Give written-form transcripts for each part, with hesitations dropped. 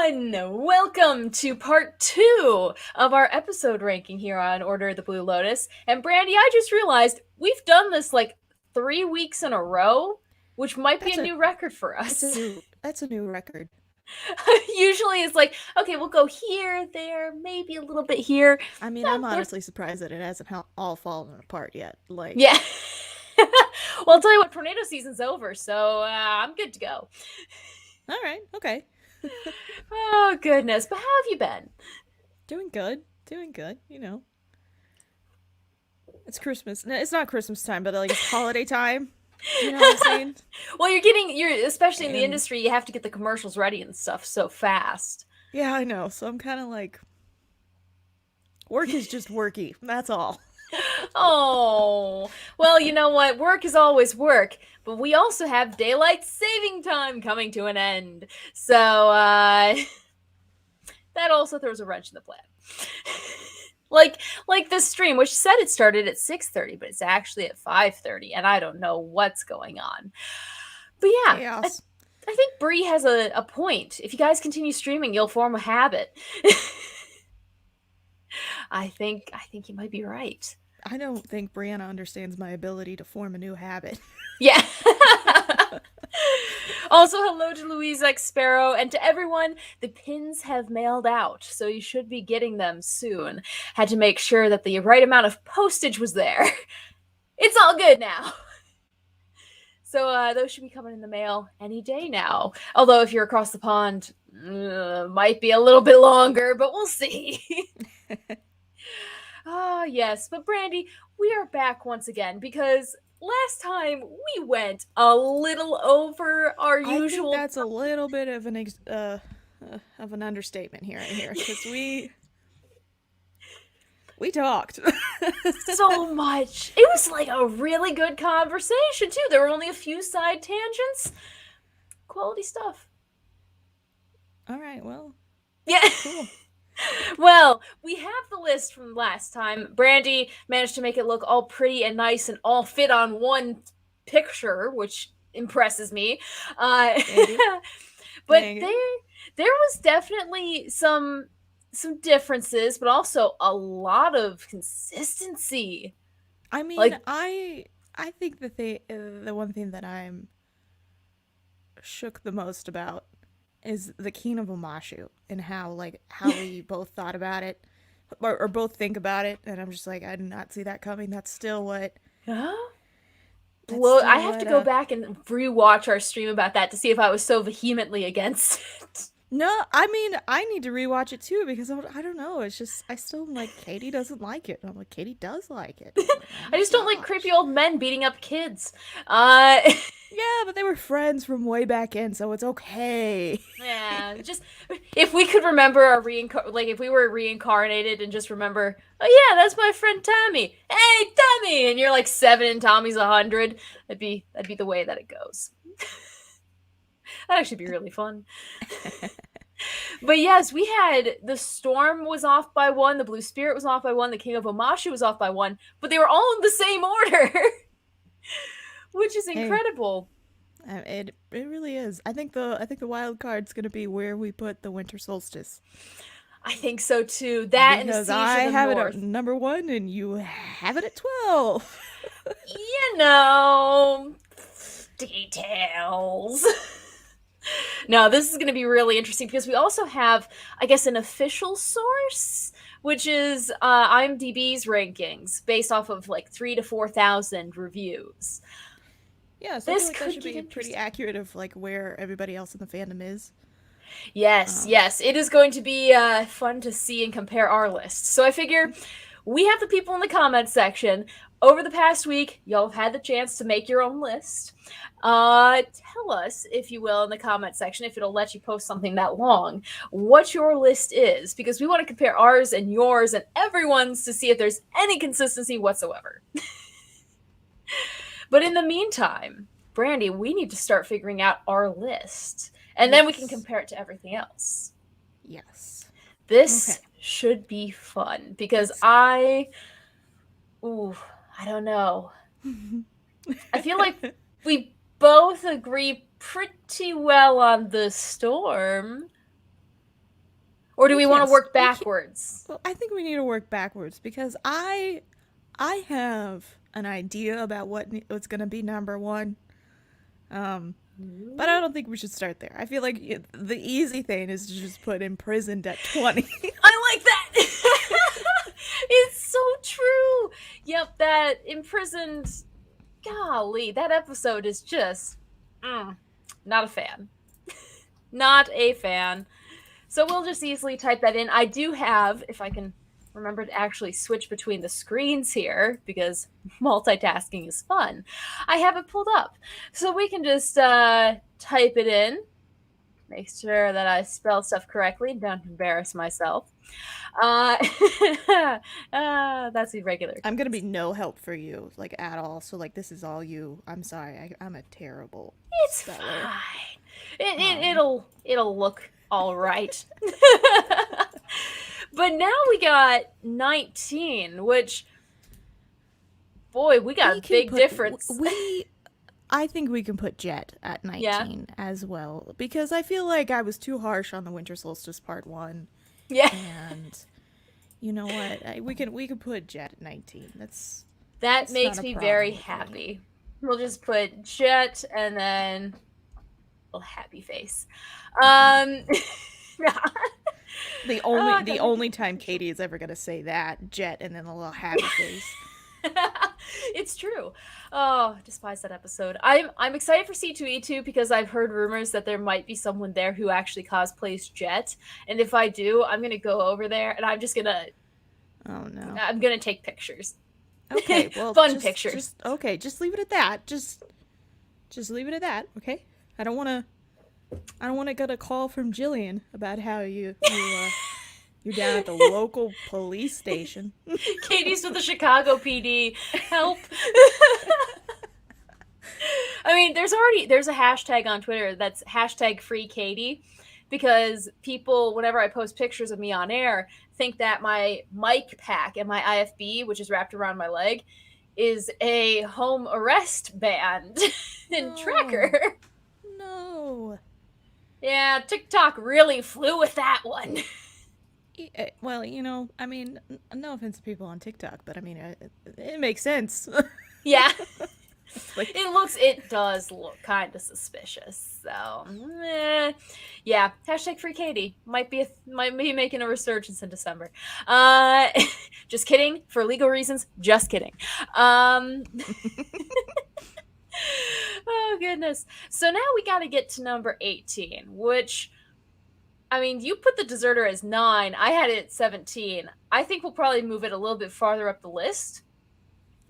everyone! Welcome to part 2 of our episode ranking here on Order of the Blue Lotus. And Brandi, I just realized we've done this like 3 weeks in a row, which might be a new record for us. That's a new record. Usually it's like, okay, we'll go here, there, maybe a little bit here. I mean, I'm honestly surprised that it hasn't all fallen apart yet. Yeah. Well, I'll tell you what, tornado season's over, so I'm good to go. All right, okay. Oh, goodness. But how have you been? Doing good. You know. It's Christmas. No, it's not Christmas time, but like it's holiday time. You know what I'm saying? Well, you're especially in the industry, you have to get the commercials ready and stuff so fast. Yeah, I know. So I'm kind of like, work is just worky. That's all. Oh, well, you know what? Work is always work, but we also have daylight saving time coming to an end. So, that also throws a wrench in the plan. like this stream, which said it started at 6:30, but it's actually at 5:30, and I don't know what's going on. But yeah, I think Bree has a point. If you guys continue streaming, you'll form a habit. I think you might be right. I don't think Brianna understands my ability to form a new habit. Yeah. Also, hello to Louise X Sparrow, and to everyone, the pins have mailed out, so you should be getting them soon. Had to make sure that the right amount of postage was there. It's all good now. So those should be coming in the mail any day now. Although if you're across the pond, might be a little bit longer, but we'll see. Ah, yes. But Brandi, we are back once again because last time we went a little over our usual. I think that's a little bit of an understatement here, because we talked so much. It was like a really good conversation too. There were only a few side tangents. Quality stuff. All right, well. Yeah. Cool. Well, we have the list from last time. Brandi managed to make it look all pretty and nice and all fit on one picture, which impresses me. But there was definitely some differences, but also a lot of consistency. I mean, I think that the one thing that I'm shook the most about is the King of Omashu and how we both thought about it or both think about it, and I'm just like, I did not see that coming. That's still what. Well, I have to go back and rewatch our stream about that to see if I was so vehemently against it. No, I mean, I need to rewatch it too because I don't know. It's just, I still am like, Katie doesn't like it. And I'm like, Katie does like it. Like, I just don't like creepy old men beating up kids. Yeah, but they were friends from way back in, so it's okay. Yeah, just if we could remember our if we were reincarnated and just remember, oh yeah, that's my friend Tommy. Hey, Tommy, and you're like 7 and Tommy's 100. That'd be the way that it goes. That'd actually be really fun. But yes, we had the Storm was off by 1, the Blue Spirit was off by 1, the King of Omashu was off by 1, but they were all in the same order. Which is incredible. It really is. I think the wild card's gonna be where we put the Winter Solstice. I think so too. That and the Siege I of the have North. It at number 1 and you have it at 12. You know, details. No, this is going to be really interesting because we also have, I guess, an official source, which is IMDb's rankings based off of like 3,000 to 4,000 reviews. Yeah, so this could be pretty accurate of like where everybody else in the fandom is. Yes, yes, it is going to be fun to see and compare our lists. So I figure we have the people in the comments section. Over the past week, y'all have had the chance to make your own list. Tell us, if you will, in the comment section, if it'll let you post something that long, what your list is, because we want to compare ours and yours and everyone's to see if there's any consistency whatsoever. But in the meantime, Brandi, we need to start figuring out our list, and then we can compare it to everything else. Yes. This should be fun, because I don't know. I feel like we both agree pretty well on the Storm. Or do we want to work we can't- backwards? Well, I think we need to work backwards because I have an idea about what's going to be number one. But I don't think we should start there. I feel like the easy thing is to just put imprisoned at 20. I like that. It's so true. Yep, that imprisoned. Golly, that episode is just not a fan. Not a fan. So we'll just easily type that in. I do have, if I can remember to actually switch between the screens here, because multitasking is fun, I have it pulled up. So we can just type it in. Make sure that I spell stuff correctly. Don't embarrass myself. That's irregular. I'm going to be no help for you, like, at all. So, like, this is all you. I'm sorry. I'm a terrible speller. Fine. It'll look all right. But now we got 19, which, boy, we got a big difference. I think we can put Jet at 19 as well, because I feel like I was too harsh on the Winter Solstice Part 1. Yeah. And you know what? We can put Jet at 19. That makes me very happy. We'll just put Jet and then a little happy face. The only time Katie is ever going to say that, Jet and then a little happy face. It's true. Oh, I despise that episode. I'm excited for C2E2 because I've heard rumors that there might be someone there who actually cosplays Jet, and if I do, I'm gonna go over there and I'm just gonna. Oh no! I'm gonna take pictures. Okay, well, pictures. Just leave it at that. Just leave it at that. Okay, I don't want to get a call from Jillian about how you're down at the local police station. Katie's with the Chicago PD. Help. I mean, there's a hashtag on Twitter that's #FreeKatie, because people, whenever I post pictures of me on air, think that my mic pack and my IFB, which is wrapped around my leg, is a home arrest band and tracker. No. Yeah, TikTok really flew with that one. Well, I mean, no offense to people on TikTok, but I mean, it makes sense. Yeah. It does look kind of suspicious. So, yeah. #FreeKatie might be making a resurgence in December. Just kidding. For legal reasons, just kidding. Oh goodness. So now we got to get to number 18, which, I mean, you put the deserter as 9. I had it at 17. I think we'll probably move it a little bit farther up the list.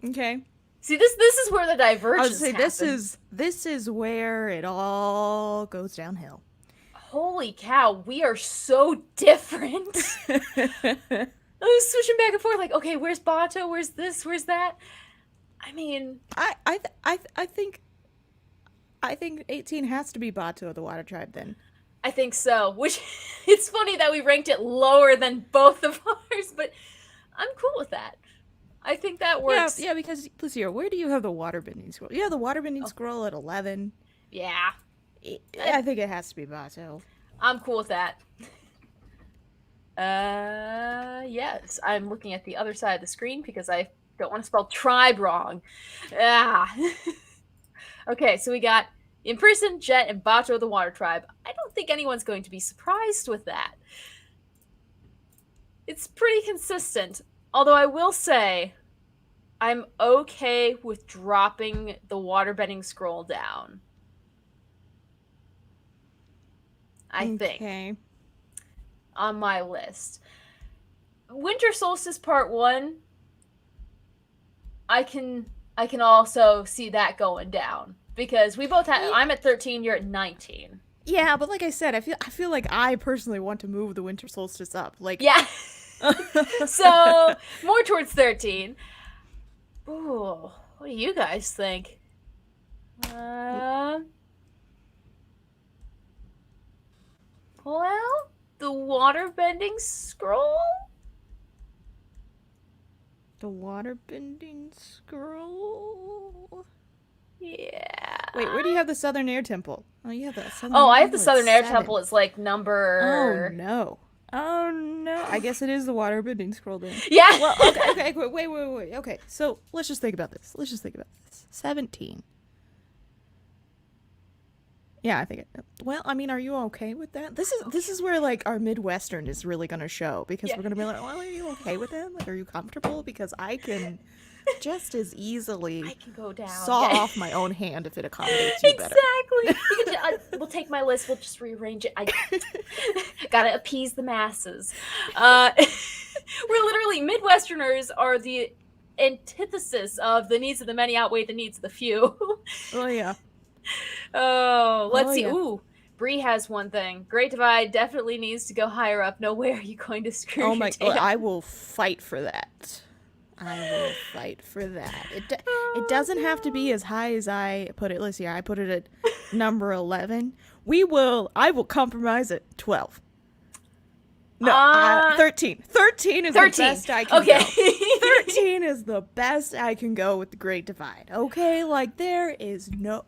Okay. See, this is where the divergence happens. This is where it all goes downhill. Holy cow, we are so different. I was switching back and forth, like, okay, where's Bato? Where's this? Where's that? I mean, I think 18 has to be Bato of the Water Tribe then. I think so. Which, it's funny that we ranked it lower than both of ours, but I'm cool with that. I think that works. Yeah, because, Lucia, where do you have the waterbending scroll? You have the waterbending scroll at 11. Yeah. I think it has to be Bato. I'm cool with that. Yes. I'm looking at the other side of the screen because I don't want to spell tribe wrong. Okay, so we got Imprisoned, Jet, and Bato the Water Tribe. I don't think anyone's going to be surprised with that. It's pretty consistent. Although I will say, I'm okay with dropping the waterbending scroll down. I think. On my list. Winter Solstice Part 1, I can also see that going down. Because we both have, I'm at 13, you're at 19. Yeah, but like I said, I feel like I personally want to move the Winter Solstice up. Like, yeah. So, more towards 13. Ooh, what do you guys think? Well, the waterbending scroll? The waterbending scroll? Yeah. Wait, where do you have the Southern Air Temple? Oh, you have the Southern I have the Southern Air Temple. It's like number... Oh, no. Oh no! I guess it is the waterbending scroll then. Yeah. Well, okay, wait. Okay, so let's just think about this. 17. Yeah, I think it. Well, I mean, are you okay with that? This is where like our Midwestern is really gonna show because Yeah. we're gonna be like, well, are you okay with it? Like, are you comfortable? Because I can just as easily I can go down. saw off my own hand if it accommodates you better. Exactly. We'll take my list. We'll just rearrange it. I gotta appease the masses. We're literally Midwesterners are the antithesis of the needs of the many outweigh the needs of the few. Oh yeah. Oh, let's see. Yeah. Ooh, Bree has one thing. Great Divide definitely needs to go higher up. No way are you going to screw Oh your my! tail. I will fight for that. It doesn't have to be as high as I put it. Let's see. I put it at number 11. I will compromise at 12. No, 13. 13 is 13. The best I can go. 13 is the best I can go with the Great Divide. Okay, like there is no.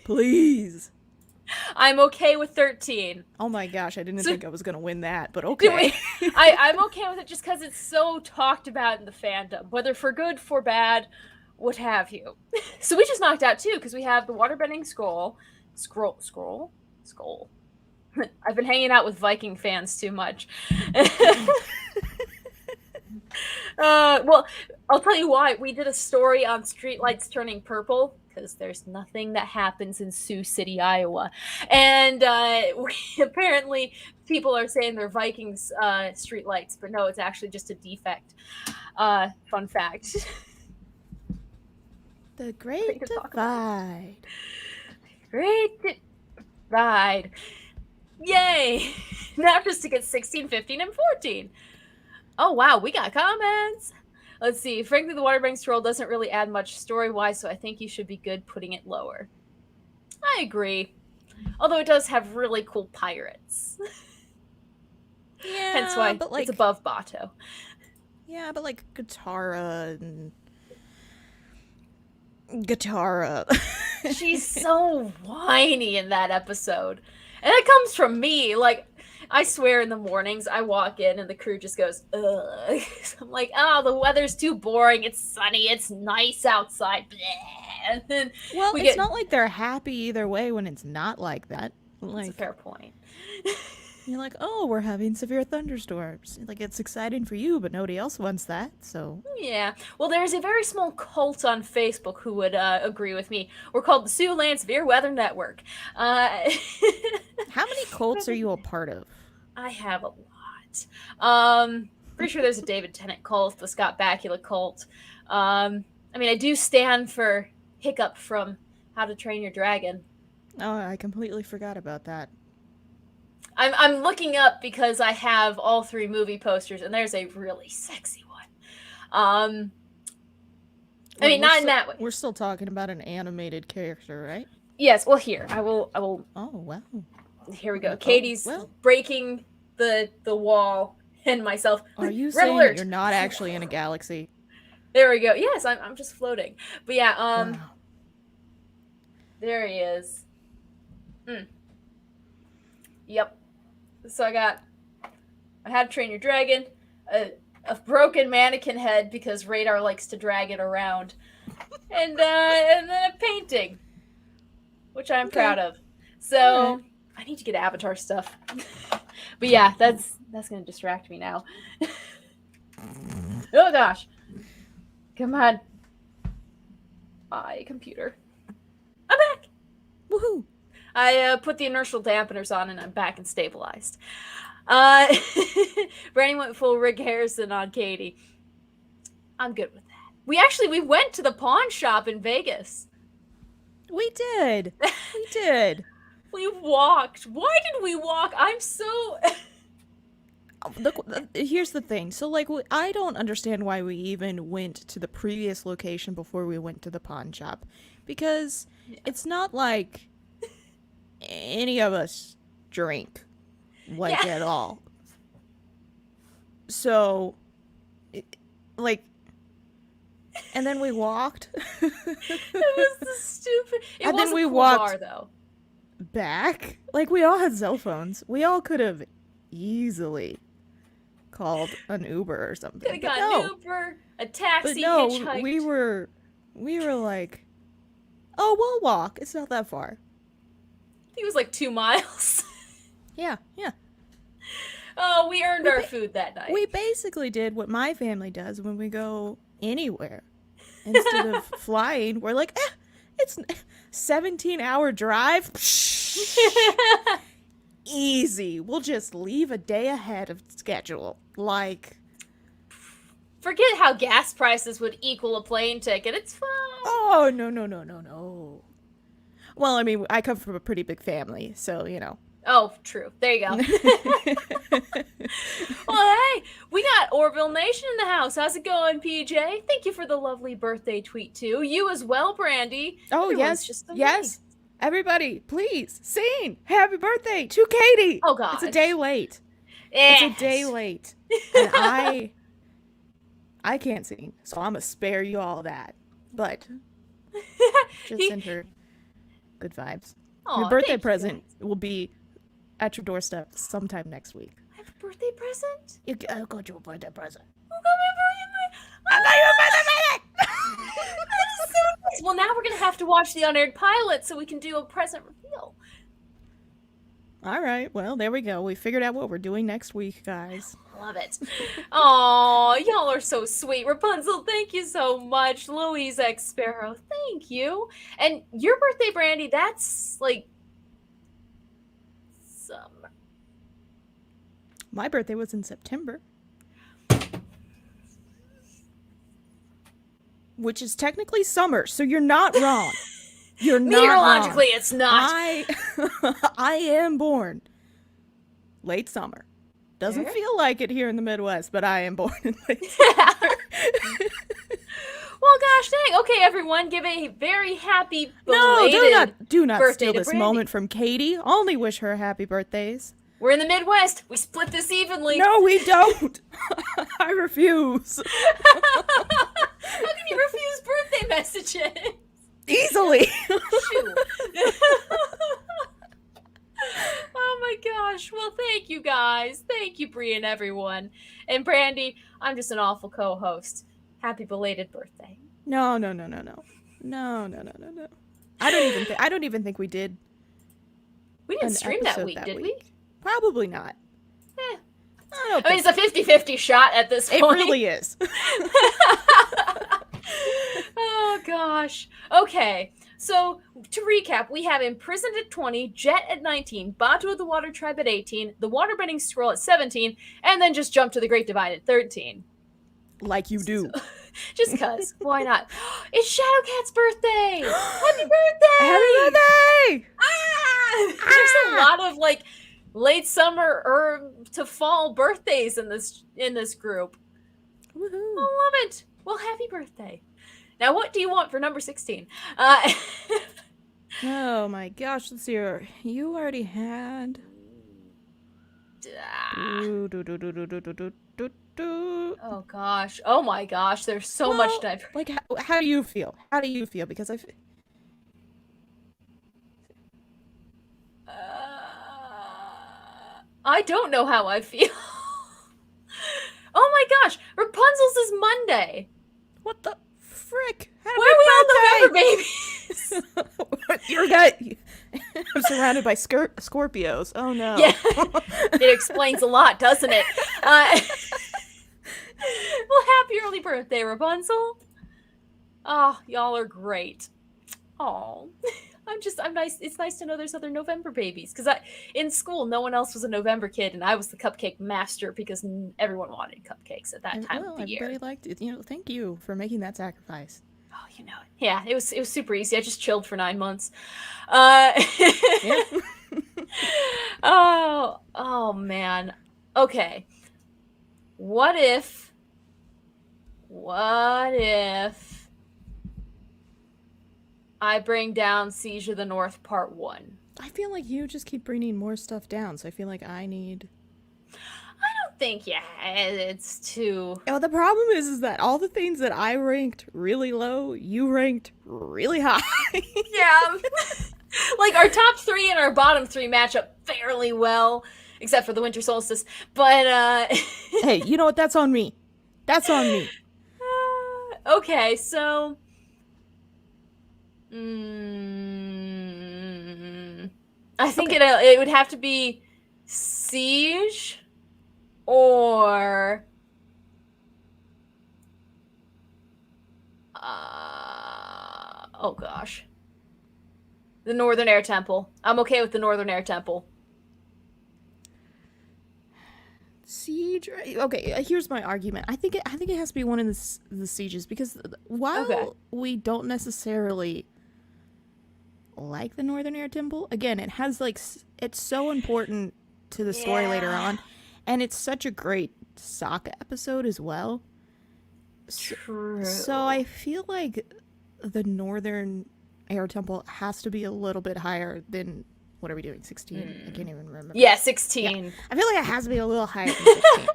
Please. I'm okay with 13. Oh my gosh, I didn't think I was gonna win that, but okay. I'm okay with it just because it's so talked about in the fandom, whether for good, for bad, what have you. So we just knocked out 2 because we have the waterbending scroll. I've been hanging out with Viking fans too much. Well, I'll tell you why. We did a story on streetlights turning purple because there's nothing that happens in Sioux City, Iowa. And apparently people are saying they're Vikings streetlights, but no, it's actually just a defect. Fun fact. The Great Divide. Great Divide. Yay! Now just to get 16, 15, and 14. Oh, wow, we got comments. Let's see. Frankly, the waterbending scroll doesn't really add much story-wise, so I think you should be good putting it lower. I agree. Although it does have really cool pirates. Yeah, hence why but it's above Bato. Yeah, but like Katara. She's so whiny in that episode. And that comes from me. Like, I swear in the mornings I walk in and the crew just goes, ugh. I'm like, oh, the weather's too boring. It's sunny. It's nice outside. And then well, it's not like they're happy either way when it's not like that. Like, that's a fair point. You're like, oh, we're having severe thunderstorms. Like, it's exciting for you, but nobody else wants that, so. Yeah. Well, there's a very small cult on Facebook who would agree with me. We're called the Siouxland Severe Weather Network. How many cults are you a part of? I have a lot. Pretty sure there's a David Tennant cult, the Scott Bakula cult. I mean, I do stand for Hiccup from How to Train Your Dragon. Oh, I completely forgot about that. I'm looking up because I have all 3 movie posters, and there's a really sexy one. I mean, not in that way. We're still talking about an animated character, right? Yes. Well, here I will. Oh wow. Here we go. Katie's breaking the wall, and myself. Are you saying you're not actually in a galaxy? There we go. Yes, I'm just floating. But yeah, wow. There he is. Yep. So I had to Train Your Dragon, a broken mannequin head because Radar likes to drag it around, and then a painting, which I'm proud of. So I need to get Avatar stuff. But yeah, that's gonna distract me now. Oh gosh. Come on. Computer. I'm back. Woohoo. I put the inertial dampeners on and I'm back and stabilized. Brandi went full Rick Harrison on Katie. I'm good with that. We went to the pawn shop in Vegas. We did. We did. We walked. Why did we walk? I'm so... Here's the thing. So, like, I don't understand why we even went to the previous location before we went to the pawn shop. Because it's not like any of us drink, like, at all. So, and then we walked. It was the stupid... And then we cool walked bar, though. Back. Like, we all had cell phones. We all could have easily called an Uber or something. Could have got an Uber, a taxi, but no, hitchhiked. we were like, oh, we'll walk. It's not that far. I think it was like 2 miles. Yeah. Oh, we earned our food that night. We basically did what my family does when we go anywhere. Instead of flying, we're like, it's 17-hour drive. Easy. We'll just leave a day ahead of schedule. Like, forget how gas prices would equal a plane ticket. It's fine. oh, no. Well, I mean, I come from a pretty big family, so, you know. Oh, true. There you go. Well, hey, we got Orville Nation in the house. How's it going, PJ? Thank you for the lovely birthday tweet, too. You as well, Brandy. Oh, Everyone's yes. just so Yes. nice. Everybody, please sing happy birthday to Katie. Oh, gosh. It's a day late. Yes. It's a day late. And I can't sing, so I'm going to spare you all that. But just send her good vibes. Aw, Your birthday thank you, present guys. will be at your doorstep sometime next week. I have a birthday present? I got you a birthday present. Who got me a birthday present? I got you a birthday present! That is so nice. Well, now we're going to have to watch the unaired pilot so we can do a present reveal. All right, well, there we go. We figured out what we're doing next week, guys. Love it. Aw, y'all are so sweet. Rapunzel, thank you so much. Louise X Sparrow, thank you. And your birthday, Brandy, that's like summer. My birthday was in September. Which is technically summer, so you're not wrong. You're not Meteorologically, wrong. it's not. I am born late summer. Doesn't feel like it here in the Midwest, but I am born in late summer. Well, gosh dang. Okay, everyone, give a very happy belated do not birthday steal to this Brandy. moment from Katie. Only wish her happy birthdays. We're in the Midwest. We split this evenly. No, we don't. I refuse. How can you refuse birthday messages? Easily. Shoot. Oh my gosh. Well, thank you guys. Thank you, Bree and everyone. And Brandy, I'm just an awful co-host. Happy belated birthday. No. I don't even think we did. We didn't an stream that episode week, did we? Probably not. Eh. I I mean, it's a 50-50 shot at this it point. really is. Oh gosh. Okay. So to recap, we have Imprisoned at 20, Jet at 19, Batu of the Water Tribe at 18, the Waterbending Scroll at 17, and then just jump to the Great Divide at 13. Like you do. Just cuz. Why not? It's Shadowcat's birthday! Happy birthday! Happy birthday! Ah! There's a lot of like late summer or to fall birthdays in this group. Woohoo. I love it. Well, happy birthday. Now, what do you want for number 16? Oh my gosh, let's see here. You already had. Oh gosh. Oh my gosh. There's so much diversity. Like, how do you feel? How do you feel? Because I don't know how I feel. Oh my gosh. Rapunzel's is Monday. what the frick? Happy Why are we all November babies? You're I'm surrounded by Scorpios. Oh no. Yeah. It explains a lot, doesn't it? Well, happy early birthday, Rapunzel. Oh, y'all are great. Oh, I'm nice. It's nice to know there's other November babies. Because in school, no one else was a November kid, and I was the cupcake master because everyone wanted cupcakes at that time of the year. Everybody liked it. Thank you for making that sacrifice. Oh, you know it. Yeah, it was super easy. I just chilled for 9 months. Yeah. Oh man. Okay. What if I bring down Siege of the North Part 1? I feel like you just keep bringing more stuff down, so I feel like I need. I don't think it's too. Oh, the problem is that all the things that I ranked really low, you ranked really high. Yeah. Like our top 3 and our bottom 3 match up fairly well. except for the winter solstice. But Hey, you know what? That's on me. That's on me. Okay, so I think it would have to be Siege or oh gosh, the Northern Air Temple. I'm okay with the Northern Air Temple. Siege. Okay, here's my argument. I think it has to be one of the sieges because while we don't necessarily like the Northern Air Temple, again, it has like it's so important to the story later on, and it's such a great Sokka episode as well. True. So I feel like the Northern Air Temple has to be a little bit higher than. What are we doing? 16? I can't even remember. Yeah, 16. Yeah. I feel like it has to be a little higher than 16.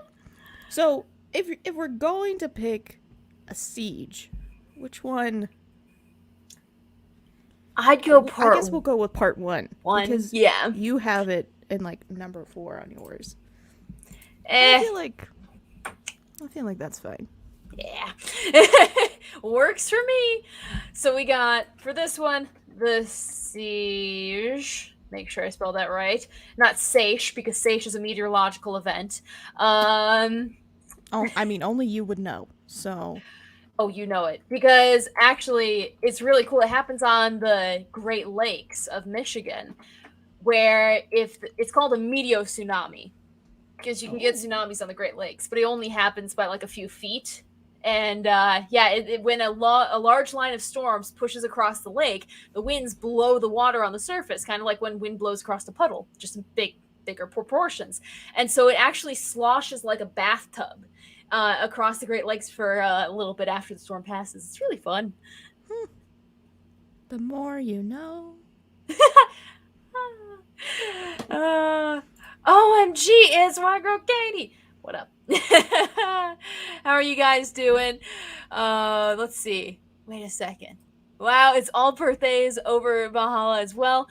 So, if we're going to pick a siege, which one? I'd go part. I guess we'll go with part 1. Because you have it in like number 4 on yours. I feel like that's fine. Yeah. Works for me. So we got, for this one, the siege. Make sure I spell that right. Not Seish, because Seish is a meteorological event. Oh, I mean, only you would know, so... Oh, you know it. Because, actually, it's really cool. It happens on the Great Lakes of Michigan, where it's called a meteo tsunami. Because you can get tsunamis on the Great Lakes, but it only happens by, like, a few feet. And when a large line of storms pushes across the lake, the winds blow the water on the surface, kind of like when wind blows across a puddle, just in bigger proportions. And so it actually sloshes like a bathtub across the Great Lakes for a little bit after the storm passes. It's really fun. The more you know. OMG, it's my girl Katie. What up? How are you guys doing? Let's see. Wait a second. Wow, it's all birthdays over Valhalla as well.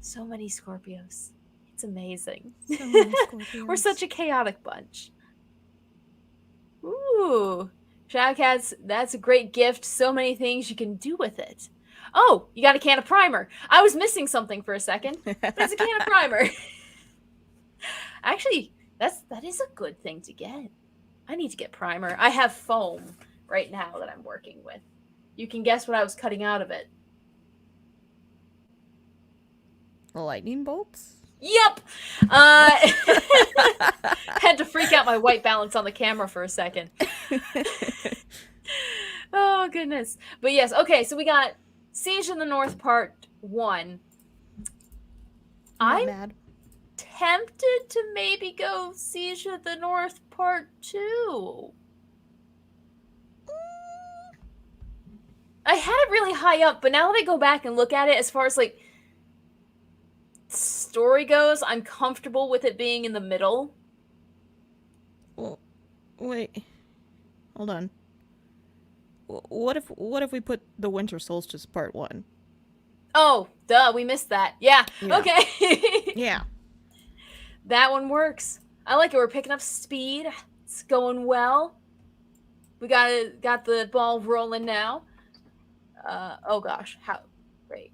So many Scorpios. It's amazing. So many Scorpios. We're such a chaotic bunch. Ooh. Shadowcats, that's a great gift. So many things you can do with it. Oh, you got a can of primer. I was missing something for a second. There's a can of primer. Actually, that is a good thing to get. I need to get primer. I have foam right now that I'm working with. You can guess what I was cutting out of it. Lightning bolts? Yep! Had to freak out my white balance on the camera for a second. Oh, goodness. But yes, okay, so we got Siege in the North Part 1. I'm mad. Tempted to maybe go Siege of the North Part 2. I had it really high up, but now that I go back and look at it, as far as like story goes, I'm comfortable with it being in the middle. Well, wait. Hold on. What if we put the Winter Solstice Part 1? Oh, duh, we missed that. Yeah. Okay. Yeah. That one works. I like it. We're picking up speed. It's going well. We got the ball rolling now. Oh gosh, how? Wait.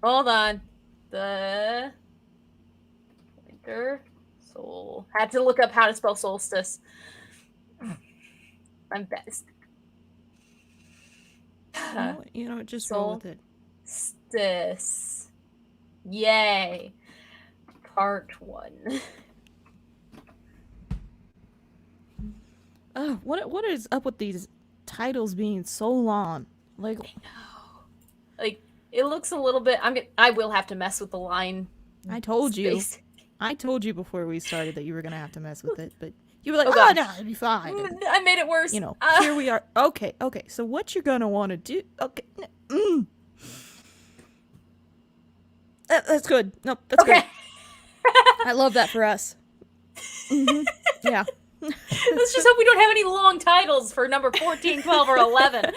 Hold on. The Winter Soul. Had to look up how to spell solstice. I'm best. Just roll with it. Solstice. Yay. Part 1. What is up with these titles being so long? Like, I know. Like, it looks a little bit. I will have to mess with the line. I told space. you. I told you before we started that you were gonna have to mess with it, but you were like, oh no, it'll be fine. And, I made it worse. Here we are. Okay. So what you're gonna want to do? Okay. That's good. No, that's good. I love that for us. Mm-hmm. Yeah. Let's just hope we don't have any long titles for number 14, 12, or 11.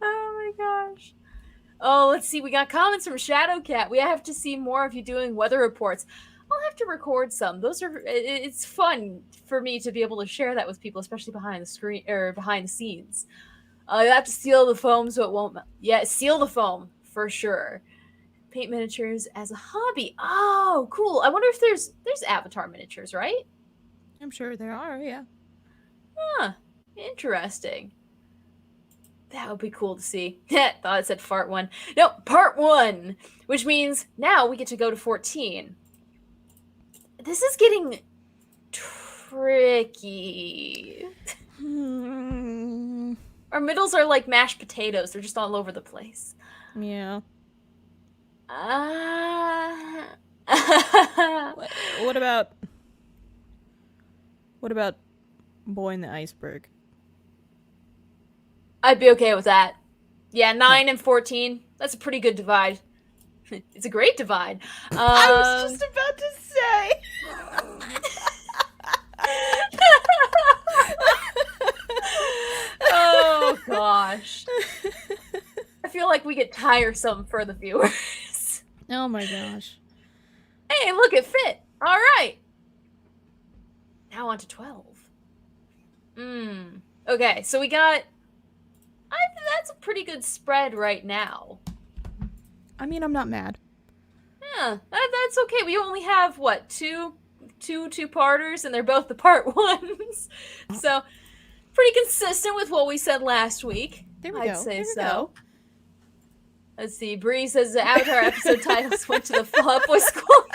Oh my gosh. Oh, let's see. We got comments from Shadowcat. We have to see more of you doing weather reports. I'll have to record some. Those are. It's fun for me to be able to share that with people, especially behind the screen or behind the scenes. You have to seal the foam so it won't. Yeah, seal the foam for sure. Paint miniatures as a hobby. Oh, cool. I wonder if there's avatar miniatures, right? I'm sure there are, yeah. Huh. Interesting. That would be cool to see. Thought it said fart 1. No, part 1! Which means now we get to go to 14. This is getting tricky. Our middles are like mashed potatoes. They're just all over the place. Yeah. What about Boy in the Iceberg? I'd be okay with that. Yeah, 9 and 14. That's a pretty good divide. It's a great divide. I was just about to say. Oh gosh. I feel like we get tiresome for the viewers. Oh my gosh. Hey, look, it fit. All right. Now on to 12. Okay, so we got... that's a pretty good spread right now. I mean, I'm not mad. Yeah, that's okay. We only have, what, two-parters, and they're both the part 1s. So, pretty consistent with what we said last week. There we I'd go. say there we so. go. Let's see. Bree says the Avatar episode titles went to the Flop Boy School.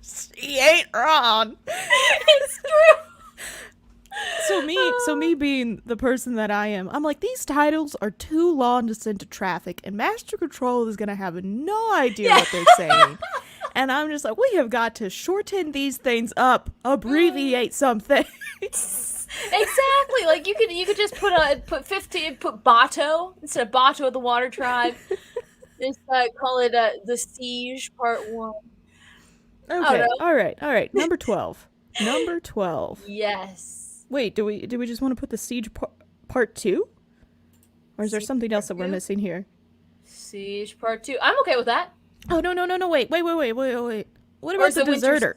She ain't wrong. It's true. So me being the person that I am, I'm like, these titles are too long to send to traffic, and Master Control is gonna have no idea what they're saying. And I'm just like, we have got to shorten these things up, abbreviate something. Exactly. Like you could just put 15, put Bato instead of Bato of the Water Tribe. Just call it the Siege Part 1. Okay. All right. Number 12. Number 12. Yes. Wait, do we just want to put the Siege Part 2? Or is there something else that we're missing here? Siege Part 2. I'm okay with that. Oh, no, wait. What about the Deserter?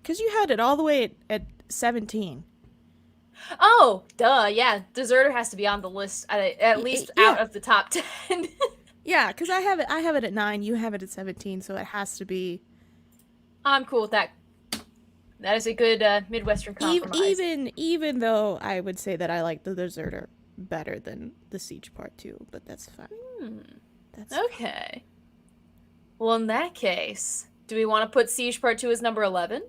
Because you had it all the way at 17. Oh, duh, yeah. Deserter has to be on the list, at least out of the top 10. Yeah, because I have it at 9, you have it at 17, so it has to be... I'm cool with that. That is a good Midwestern compromise. Even though I would say that I like the Deserter better than the Siege Part 2, but that's fine. That's okay. Fine. Well, in that case, do we want to put Siege Part 2 as number 11?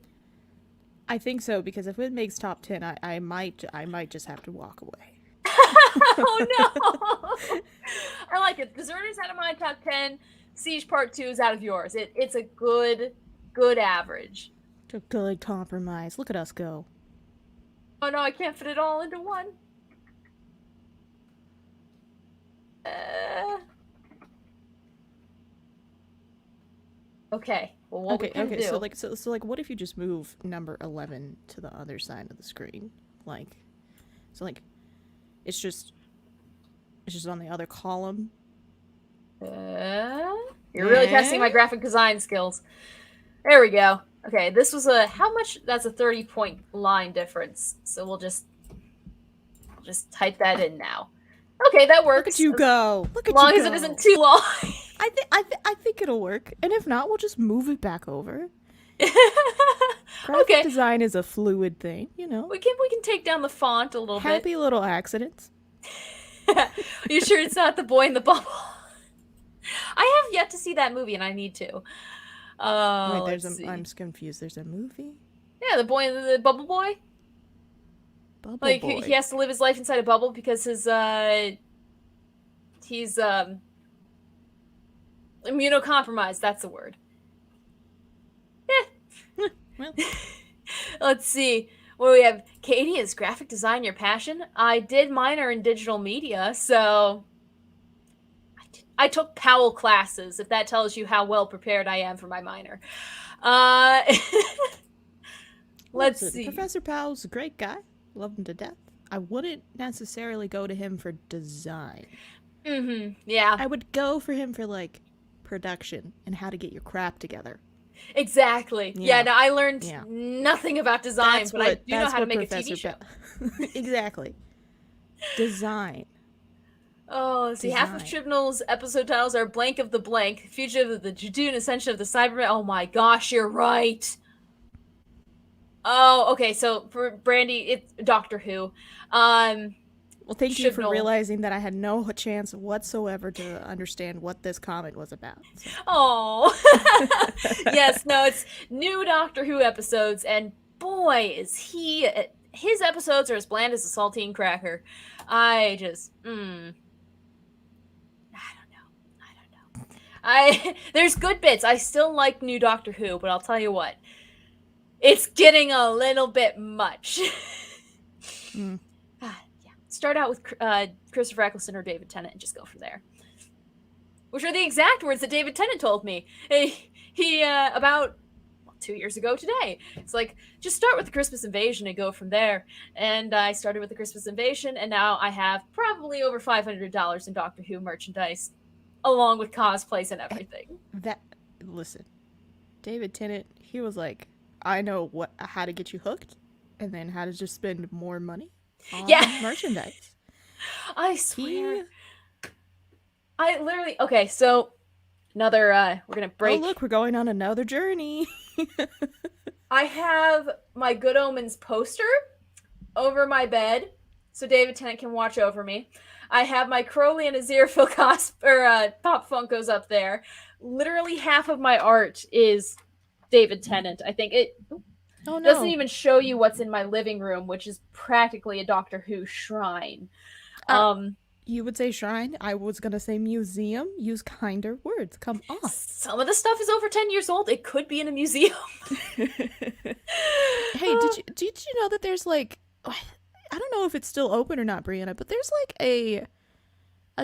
I think so, because if it makes top 10, I might just have to walk away. Oh no! I like it. Deserter's out of my top 10. Siege Part 2 is out of yours. It's a good average. A good compromise. Look at us go. Oh no, I can't fit it all into one. Okay. Well, what we can do... So what if you just move number 11 to the other side of the screen? It's just on the other column. You're really testing my graphic design skills. There we go. Okay, this was how much? That's a 30-point line difference. So we'll just type that in now. Okay, that works. Look at you go. Look at you go. As long as it isn't too long. I think it'll work. And if not, we'll just move it back over. Okay. Design is a fluid thing, you know. We can take down the font a little bit. Happy little accidents. You sure it's not The Boy in the Bubble? I have yet to see that movie, and I need to. Wait, I'm confused. There's a movie? Yeah, the Bubble Boy. Bubble Boy. He has to live his life inside a bubble because he's immunocompromised. That's the word. Well. Let's see. Well, we have Katie, is graphic design your passion? I did minor in digital media, so I took Powell classes, if that tells you how well prepared I am for my minor. Let's see. Professor Powell's a great guy. Love him to death. I wouldn't necessarily go to him for design. Yeah. I would go for him for like production and how to get your crap together. Exactly. Yeah, no, I learned Yeah. nothing about design, but I do know how to make a TV show. Exactly. Design. Oh, see, half of Chibnall's episode titles are Blank of the Blank, Fugitive of the Judoon, Ascension of the Cybermen. Oh my gosh, you're right. Oh, okay, so for Brandi, it's Doctor Who. Well, thank you for realizing that I had no chance whatsoever to understand what this comment was about. So. Oh. Yes, no, it's new Doctor Who episodes, and boy, is he... His episodes are as bland as a saltine cracker. I just... I don't know. There's good bits. I still like new Doctor Who, but I'll tell you what. It's getting a little bit much. Yeah. Start out with Christopher Eccleston or David Tennant and just go from there. Which are the exact words that David Tennant told me. He about 2 years ago today. It's like, just start with the Christmas Invasion and go from there. And I started with the Christmas Invasion, and now I have probably over $500 in Doctor Who merchandise, along with cosplays and everything. Listen, David Tennant, he was like, I know how to get you hooked, and then how to just spend more money on merchandise. I swear. I literally... Okay, so another... we're gonna break... Oh, look, we're going on another journey. I have my Good Omens poster over my bed, so David Tennant can watch over me. I have my Crowley and Aziraphale Pop Funkos up there. Literally half of my art is David Tennant. I think it doesn't even show you what's in my living room, which is practically a Doctor Who shrine. You would say shrine. I was gonna say museum. Use kinder words. Come on. Some of the stuff is over 10 years old. It could be in a museum. Hey, did you know that there's like, I don't know if it's still open or not, Brianna, but there's like a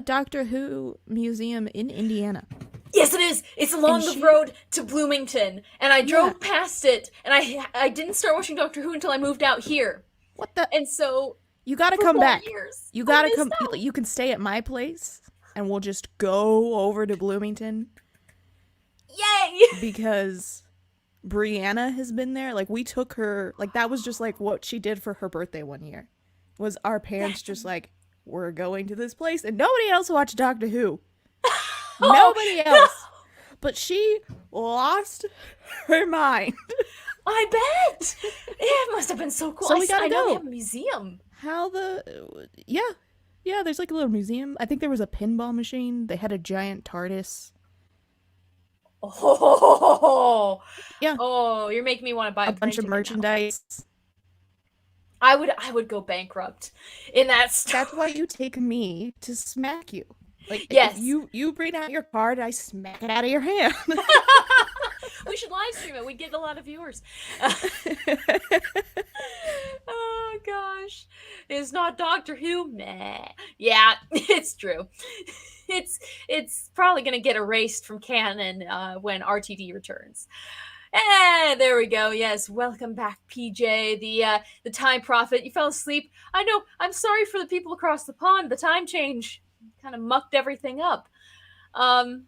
Doctor Who museum in Indiana. Yes, it is. It's along the road to Bloomington, and I drove past it, and I didn't start watching Doctor Who until I moved out here. What the? And so you gotta come back. Years, you gotta come. You can stay at my place, and we'll just go over to Bloomington. Yay! Because Brianna has been there. Like, we took her. Like, that was just like what she did for her birthday one year. Was our parents just like, we're going to this place, and nobody else watched Doctor Who. Nobody else. No. But she lost her mind. I bet. It must have been so cool. So we gotta go. I know they have a museum. Yeah, there's like a little museum. I think there was a pinball machine. They had a giant TARDIS. Oh. Yeah. Oh, you're making me want to buy a bunch of merchandise. I would go bankrupt in that store. That's why you take me to smack you. Like, yes. You bring out your card, I smack it out of your hand. We should live stream it. We'd get a lot of viewers. Oh, gosh. It's not Doctor Who? Meh. Yeah, it's true. It's probably going to get erased from canon when RTD returns. There we go. Yes, welcome back, PJ, the time prophet. You fell asleep. I know. I'm sorry for the people across the pond. The time change kind of mucked everything up. But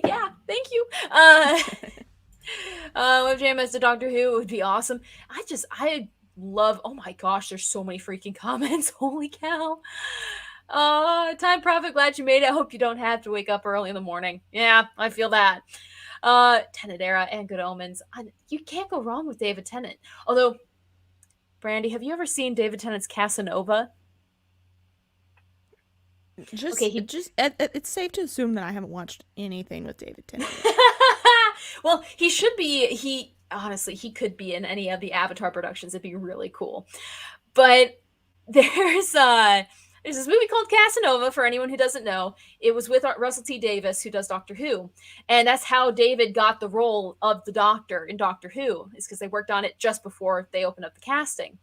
yeah, thank you. WebJam as the Doctor Who would be awesome. I love, oh my gosh, there's so many freaking comments. Holy cow. Time Prophet, glad you made it. I hope you don't have to wake up early in the morning. Yeah, I feel that. Tennant era and Good Omens. You can't go wrong with David Tennant. Although, Brandi, have you ever seen David Tennant's Casanova? It's safe to assume that I haven't watched anything with David Tennant. Well, he should be. Honestly, he could be in any of the Avatar productions. It'd be really cool. But there's this movie called Casanova, for anyone who doesn't know. It was with Russell T Davies, who does Doctor Who. And that's how David got the role of the Doctor in Doctor Who, is because they worked on it just before they opened up the casting.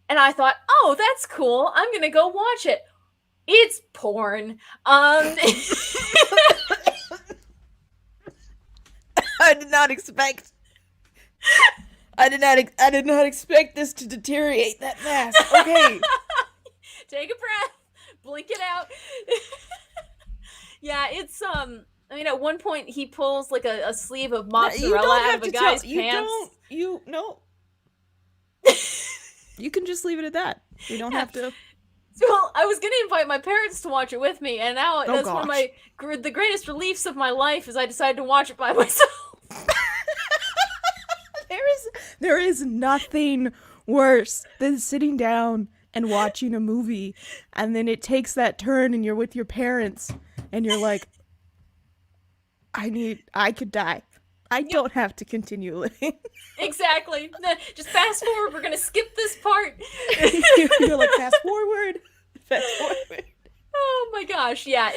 And I thought, oh, that's cool. I'm going to go watch it. It's porn. I did not expect this to deteriorate that fast. Okay. Take a breath. blink it out. Yeah, it's I mean, at one point he pulls like a sleeve of mozzarella out of a guy's pants. No. You can just leave it at that. We don't have to. Well, I was gonna invite my parents to watch it with me, and now that's one of the greatest reliefs of my life is I decided to watch it by myself. There is nothing worse than sitting down and watching a movie, and then it takes that turn, and you're with your parents, and you're like, I could die. I don't have to continue living. Exactly. Just fast forward. We're gonna skip this part. You're like, fast forward. Fast forward. Oh my gosh, yeah.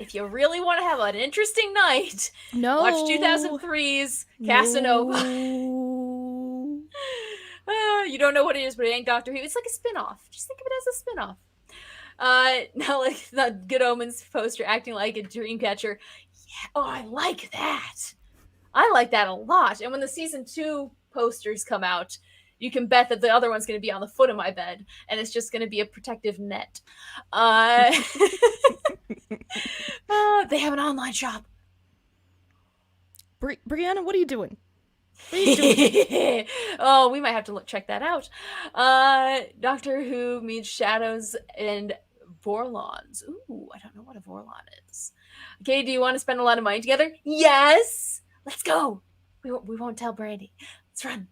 If you really want to have an interesting night, watch 2003's Casanova. No. You don't know what it is, but it ain't Doctor Who. It's like a spin-off. Just think of it as a spin-off. Now, like the Good Omens poster acting like a dream catcher. Yeah. Oh, I like that. I like that a lot. And when the season 2 posters come out, you can bet that the other one's going to be on the foot of my bed, and it's just going to be a protective net. They have an online shop. Brianna, what are you doing? Oh, we might have to check that out. Doctor Who meets Shadows and Vorlons. Ooh, I don't know what a Vorlon is. Okay, do you want to spend a lot of money together? Yes! Let's go! We won't tell Brandi. Let's run.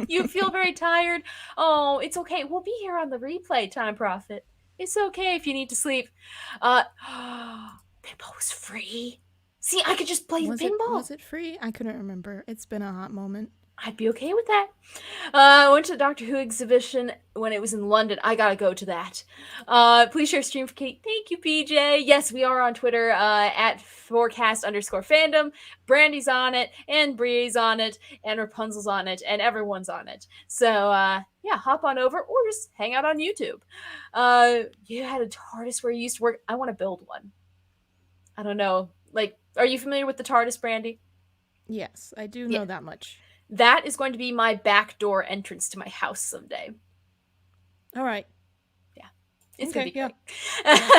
You feel very tired? Oh, it's okay. We'll be here on the replay, Time Prophet. It's okay if you need to sleep. Pinball was free. See, I could just play pinball. Was it free? I couldn't remember. It's been a hot moment. I'd be okay with that. I went to the Doctor Who exhibition when it was in London. I gotta go to that. Please share stream for Kate. Thank you, PJ. Yes, we are on Twitter at forecast_fandom. Brandy's on it, and Bree's on it, and Rapunzel's on it, and everyone's on it. So, yeah, hop on over or just hang out on YouTube. You had a TARDIS where you used to work. I want to build one. I don't know. Like, are you familiar with the TARDIS, Brandy? Yes, I do know that much. That is going to be my backdoor entrance to my house someday. All right. Yeah. It's going to be great. Yeah.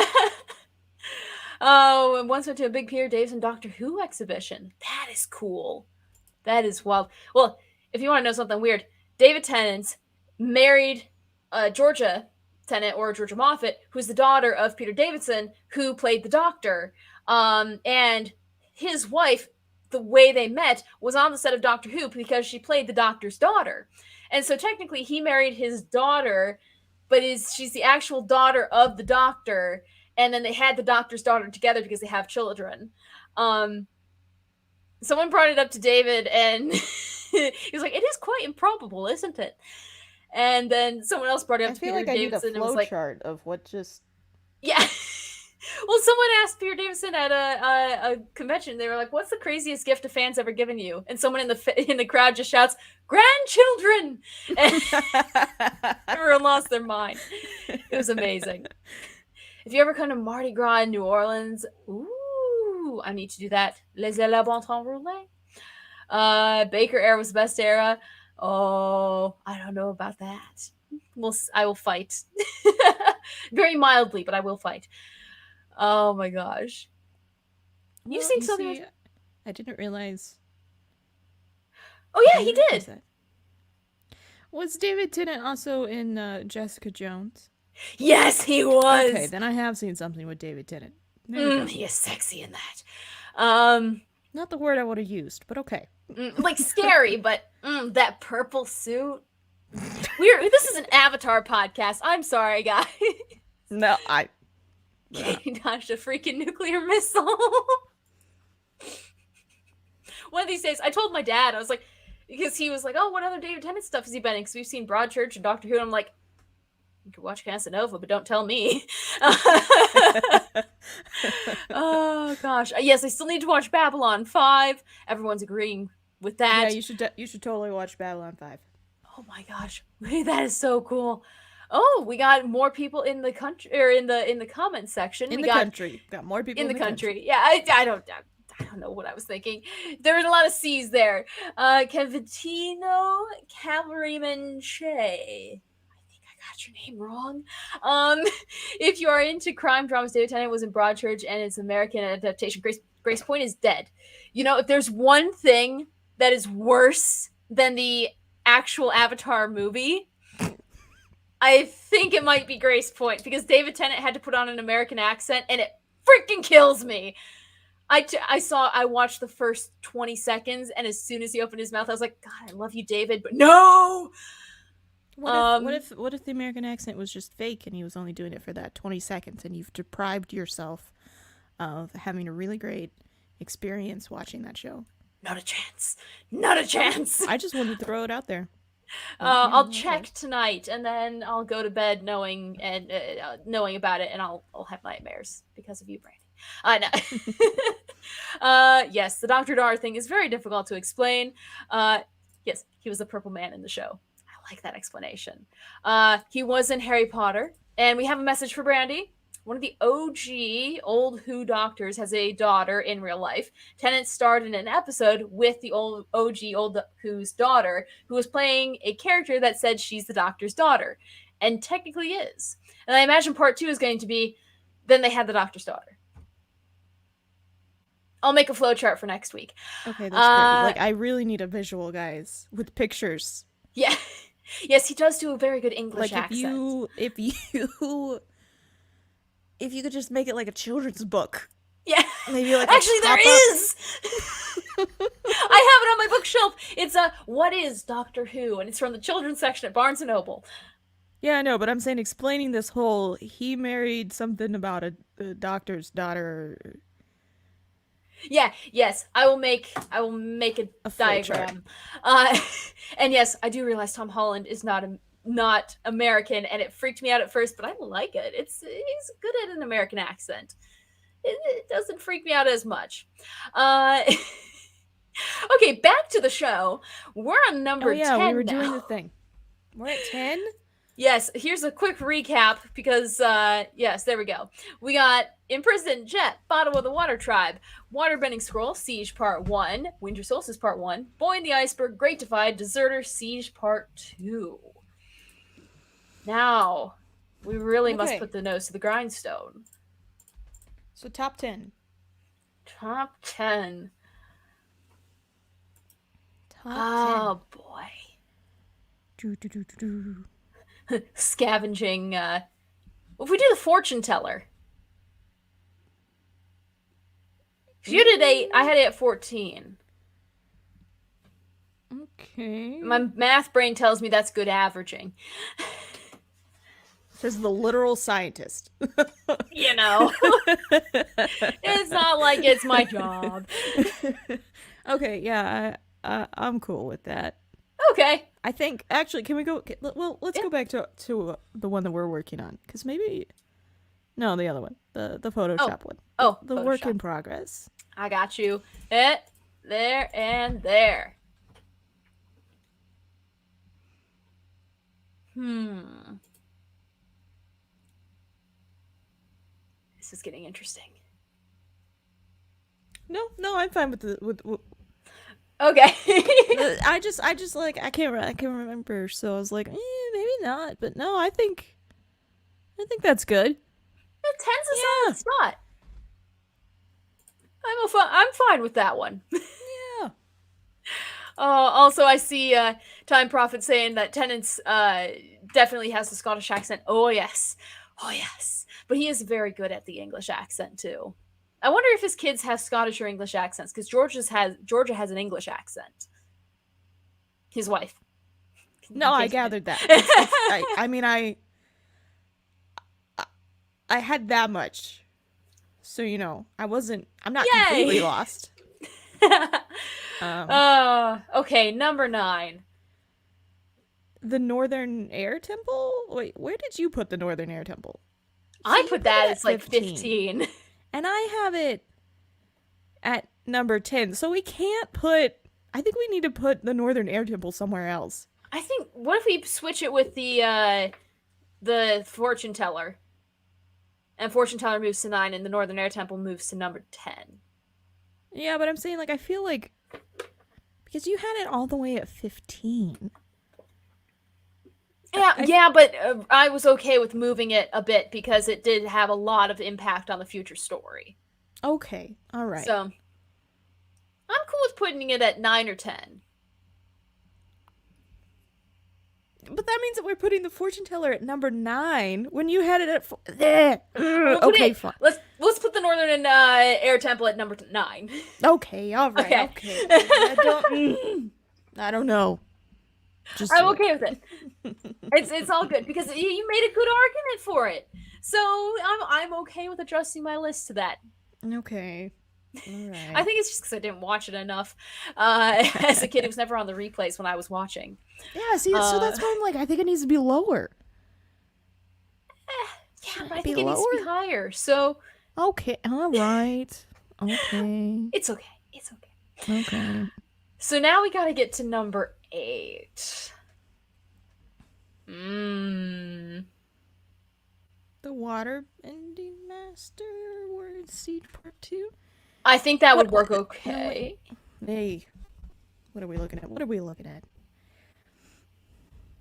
Oh, and once went to a big Peter Davison Doctor Who exhibition. That is cool. That is wild. Well, if you want to know something weird, David Tennant married Georgia Tennant, or Georgia Moffat, who's the daughter of Peter Davison, who played the Doctor. And his wife, the way they met was on the set of Doctor Who because she played the Doctor's daughter. And so technically he married his daughter, but she's the actual daughter of the Doctor. And then they had the Doctor's daughter together because they have children. Someone brought it up to David and he was like, it is quite improbable, isn't it? And then someone else brought it up to Peter Davison and was like, chart of what just... Yeah. Well, someone asked Peter Davison at a convention. They were like, "What's the craziest gift a fan's ever given you?" And someone in the crowd just shouts, "Grandchildren!" And everyone lost their mind. It was amazing. If you ever come to Mardi Gras in New Orleans, ooh, I need to do that. Les la bon temps roulé. Baker era was the best era. Oh, I don't know about that. I will fight. Very mildly, but I will fight. Oh my gosh. You seen something? I didn't realize. Oh yeah, he did. Was David Tennant also in Jessica Jones? Yes, he was. Okay, then I have seen something with David Tennant. He is sexy in that. Not the word I would have used, but okay. Like scary, but that purple suit. This is an Avatar podcast. I'm sorry, guys. No, Katie dodged a freaking nuclear missile. One of these days, I told my dad, I was like, because he was like, oh, what other David Tennant stuff has he been in? Because we've seen Broadchurch and Doctor Who, and I'm like, you could watch Casanova, but don't tell me. Oh, gosh. Yes, I still need to watch Babylon 5. Everyone's agreeing with that. Yeah, you should totally watch Babylon 5. Oh, my gosh. That is so cool. Oh, we got more people in the country, or in the comment section. Got more people in the country. Yeah, I don't know what I was thinking. There was a lot of C's there. Cavitino Cavalryman Che. I think I got your name wrong. If you are into crime dramas, David Tennant was in Broadchurch and its American adaptation. Grace Point is dead. You know, if there's one thing that is worse than the actual Avatar movie, I think it might be Grace Point, because David Tennant had to put on an American accent, and it freaking kills me. I watched the first 20 seconds, and as soon as he opened his mouth, I was like, God, I love you, David, but no! What if the American accent was just fake and he was only doing it for that 20 seconds and you've deprived yourself of having a really great experience watching that show? Not a chance. Not a chance. I just wanted to throw it out there. I'll check tonight, and then I'll go to bed knowing about it, and I'll have nightmares because of you, Brandi. Yes, the Dr. Dar thing is very difficult to explain. Yes, he was the purple man in the show. I like that explanation. He was in Harry Potter, and we have a message for Brandi. One of the OG old Who doctors has a daughter in real life. Tennant starred in an episode with the old Who's daughter, who was playing a character that said she's the doctor's daughter, and technically is. And I imagine part 2 is going to be, then they had the doctor's daughter. I'll make a flowchart for next week. Okay, that's great. Like, I really need a visual, guys, with pictures. Yeah. Yes, he does do a very good English accent. If you could just make it like a children's book. Yeah. Maybe like actually there is. I have it on my bookshelf. It's What is Doctor Who? And it's from the children's section at Barnes & Noble. Yeah, I know, but I'm saying explaining this whole he married something about a doctor's daughter. Yeah, yes. I will make a diagram. And yes, I do realize Tom Holland is not American, and it freaked me out at first, but I like it. He's good at an American accent. It doesn't freak me out as much. Okay, back to the show. We're on number 10 we were now. doing the thing. We're at 10? Yes, here's a quick recap, because, yes, there we go. We got Imprisoned Jet, Bottom of the Water Tribe, Waterbending Scroll, Siege Part 1, Winter Solstice Part 1, Boy in the Iceberg, Great Divide, Deserter, Siege Part 2. Now, we really must put the nose to the grindstone. So top 10. Top 10. Top 10. Boy. Do. Scavenging. If we do the fortune teller. You did 8. I had it at 14. Okay. My math brain tells me that's good averaging. Says the literal scientist. You know. It's not like it's my job. Okay, yeah, I'm cool with that. Okay. I think, actually, can we go, well, let's go back to the one that we're working on, because maybe, no, the other one, the Photoshop one. The Photoshop. Work in progress. I got you. There and there. This is getting interesting. No, I'm fine with with okay. I just like I can't remember, so I was like, maybe not, but no, I think that's good. 10's a solid spot. I'm fine with that one. Yeah. Also, I see Time Prophet saying that Tennant's definitely has the Scottish accent. Oh yes, but he is very good at the English accent too. I wonder if his kids have Scottish or English accents, because Georgia has an English accent. His wife. No, I gathered that. I mean, I had that much, so I'm not completely lost. Okay, number 9. The Northern Air Temple? Wait, where did you put the Northern Air Temple? I put that as like 15. And I have it at number 10. So we can't I think we need to put the Northern Air Temple somewhere else. I think, what if we switch it with the fortune teller? And fortune teller moves to 9 and the Northern Air Temple moves to number 10. Yeah, but I'm saying, like, I feel like, because you had it all the way at 15. Yeah, Yeah, but I was okay with moving it a bit because it did have a lot of impact on the future story. Okay, all right. So I'm cool with putting it at 9 or 10. But that means that we're putting the fortune teller at number 9 when you had it at okay, fine. Let's put the Northern and Air Temple at number 9. Okay, all right, okay. I don't know. I'm okay with it. It's all good because you made a good argument for it. So I'm okay with adjusting my list to that. Okay. All right. I think it's just because I didn't watch it enough. As a kid, it was never on the replays when I was watching. Yeah, see, so that's why I'm like, I think it needs to be lower. Yeah, but I think it needs to be higher. So okay, all right. Okay. It's okay. It's okay. Okay. So now we gotta get to number 8. The Water Bending Master Word Seed Part 2. I think that would work okay. Hey, what are we looking at?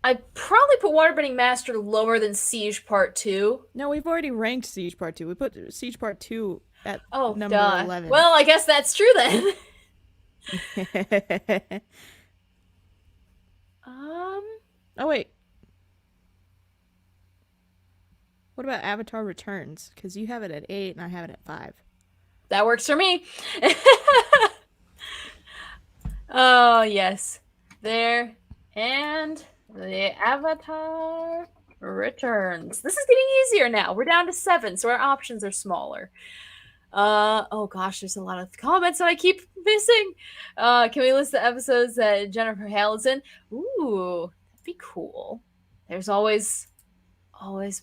I'd probably put Waterbending Master lower than Siege Part 2. No, we've already ranked Siege Part 2. We put Siege Part 2 at number 11. Well, I guess that's true then. Oh, wait. What about Avatar Returns? Because you have it at 8 and I have it at 5. That works for me. Oh, yes. There. And the Avatar Returns. This is getting easier now. We're down to 7, so our options are smaller. Oh gosh, there's a lot of comments that I keep missing. Can we list the episodes that Jennifer Hale is in? Ooh, that'd be cool. There's always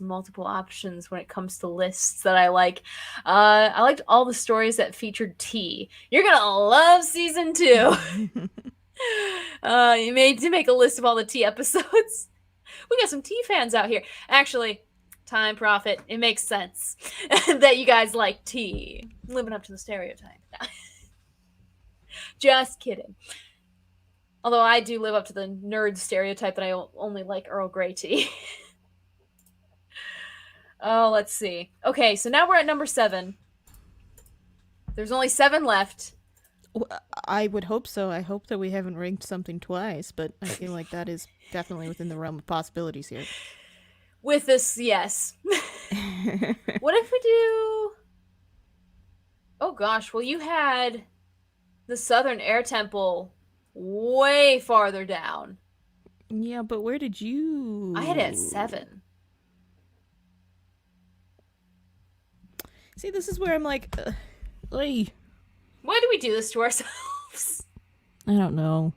multiple options when it comes to lists that I like. I liked all the stories that featured tea. You're gonna love season 2. You made to make a list of all the tea episodes. We got some tea fans out here. Actually, Time Profit, it makes sense that you guys like tea. Living up to the stereotype. Just kidding. Although I do live up to the nerd stereotype that I only like Earl Grey tea. Oh, let's see. Okay, so now we're at number 7. There's only 7 left. I would hope so. I hope that we haven't ranked something twice, but I feel like that is definitely within the realm of possibilities here. With this, yes. What if we do... Oh gosh, well you had the Southern Air Temple way farther down. Yeah, but where did you... I had it at 7. See, this is where I'm like... Why do we do this to ourselves? I don't know.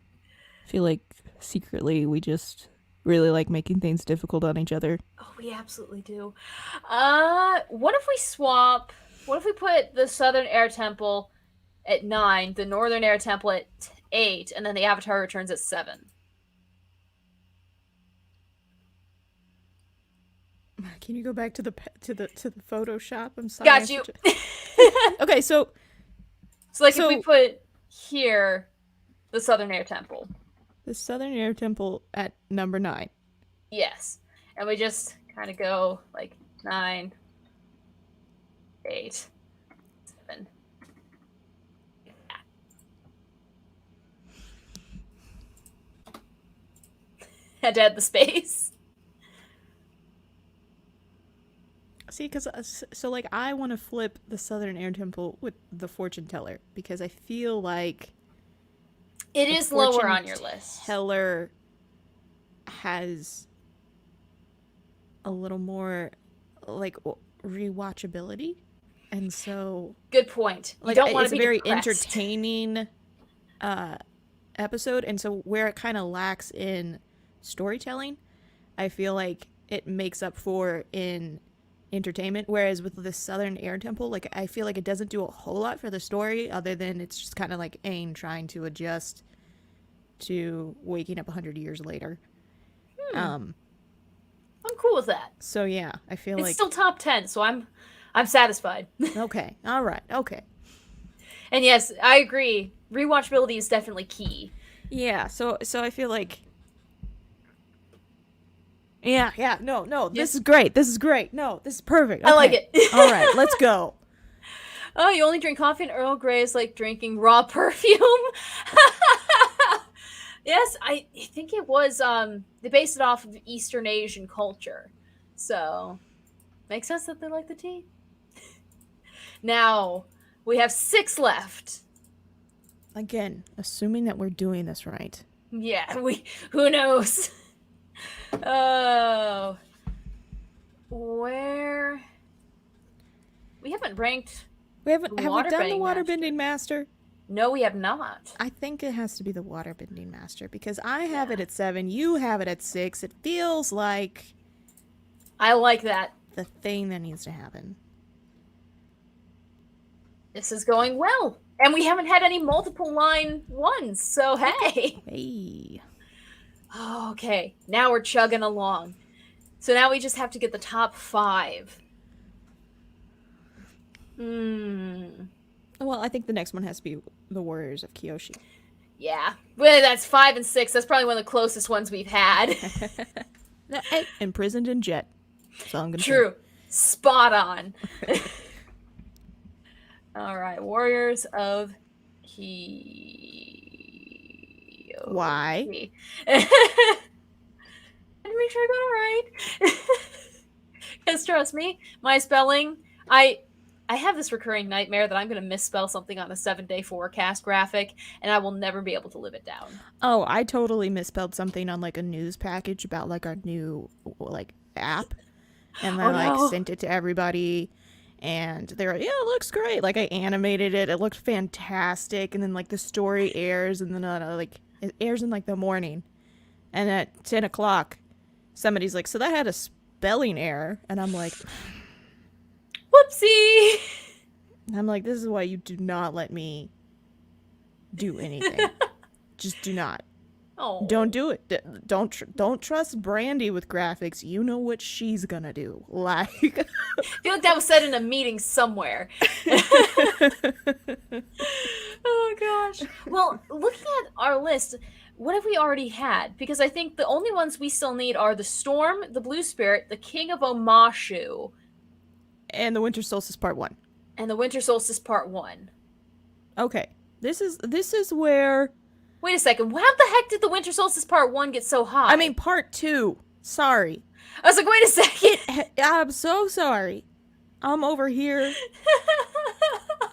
I feel like secretly we just really like making things difficult on each other. Oh, we absolutely do. What if we swap... What if we put the Southern Air Temple at 9, the Northern Air Temple at 8, and then the Avatar Returns at 7? Can you go back to the Photoshop? I'm sorry. Got you. Okay, so if we put here the Southern Air Temple. The Southern Air Temple at number 9. Yes. And we just kind of go like 9, 8, 7. Yeah. Had to add the space. See, because so like I want to flip the Southern Air Temple with the Fortune Teller because I feel like it is lower on your list. Teller has a little more like rewatchability, and so good point. You don't want to be a very depressed. entertaining episode, and so where it kind of lacks in storytelling, I feel like it makes up for in entertainment, whereas with the Southern Air Temple, like I feel like it doesn't do a whole lot for the story other than it's just kind of like Aang trying to adjust to waking up 100 years later. I'm cool with that. So yeah, I feel it's still top 10, so I'm satisfied. Okay, all right, okay. And yes, I agree. Rewatchability is definitely key. Yeah, so I feel like Yeah. No. This is great. No, this is perfect. I like it. All right, let's go. Oh, you only drink coffee and Earl Grey is like drinking raw perfume? Yes, I think it was, they based it off of Eastern Asian culture. So, makes sense that they like the tea. Now, we have 6 left. Again, assuming that we're doing this right. Yeah, who knows? Oh. Where? We haven't ranked. Have we done the waterbending master? No, we have not. I think it has to be the waterbending master because I have it at 7, you have it at 6. It feels like I like that. The thing that needs to happen. This is going well. And we haven't had any multiple line ones, so hey. Hey. Okay, now we're chugging along. So now we just have to get the top 5. Well, I think the next one has to be the Warriors of Kyoshi. Yeah. Well, that's 5 and 6. That's probably one of the closest ones we've had. Hey, imprisoned in Jet. So I'm gonna True. Spot on. All right. Warriors of Kyoshi. Why? I had to make sure I got it right. Because trust me, my spelling, I have this recurring nightmare that I'm going to misspell something on a 7-day forecast graphic, and I will never be able to live it down. Oh, I totally misspelled something on like a news package about like our new like app, and I sent it to everybody, and they're like, "Yeah, it looks great." Like I animated it; it looked fantastic, and then like the story airs, and then like it airs in like the morning, and at 10 o'clock, somebody's like, "So that had a spelling error," and I'm like, whoopsie. I'm like, this is why you do not let me do anything. Just do not. Oh. Don't do it. Don't trust Brandi with graphics. You know what she's gonna do. Like, I feel like that was said in a meeting somewhere. Oh gosh. Well, looking at our list, what have we already had? Because I think the only ones we still need are the Storm, the Blue Spirit, the King of Omashu, and the Winter Solstice Part 1. And the Winter Solstice Part 1. Okay. This is where... Wait a second. How the heck did the Winter Solstice Part 1 get so high? I mean, Part 2. Sorry. I was like, wait a second. I'm so sorry. I'm over here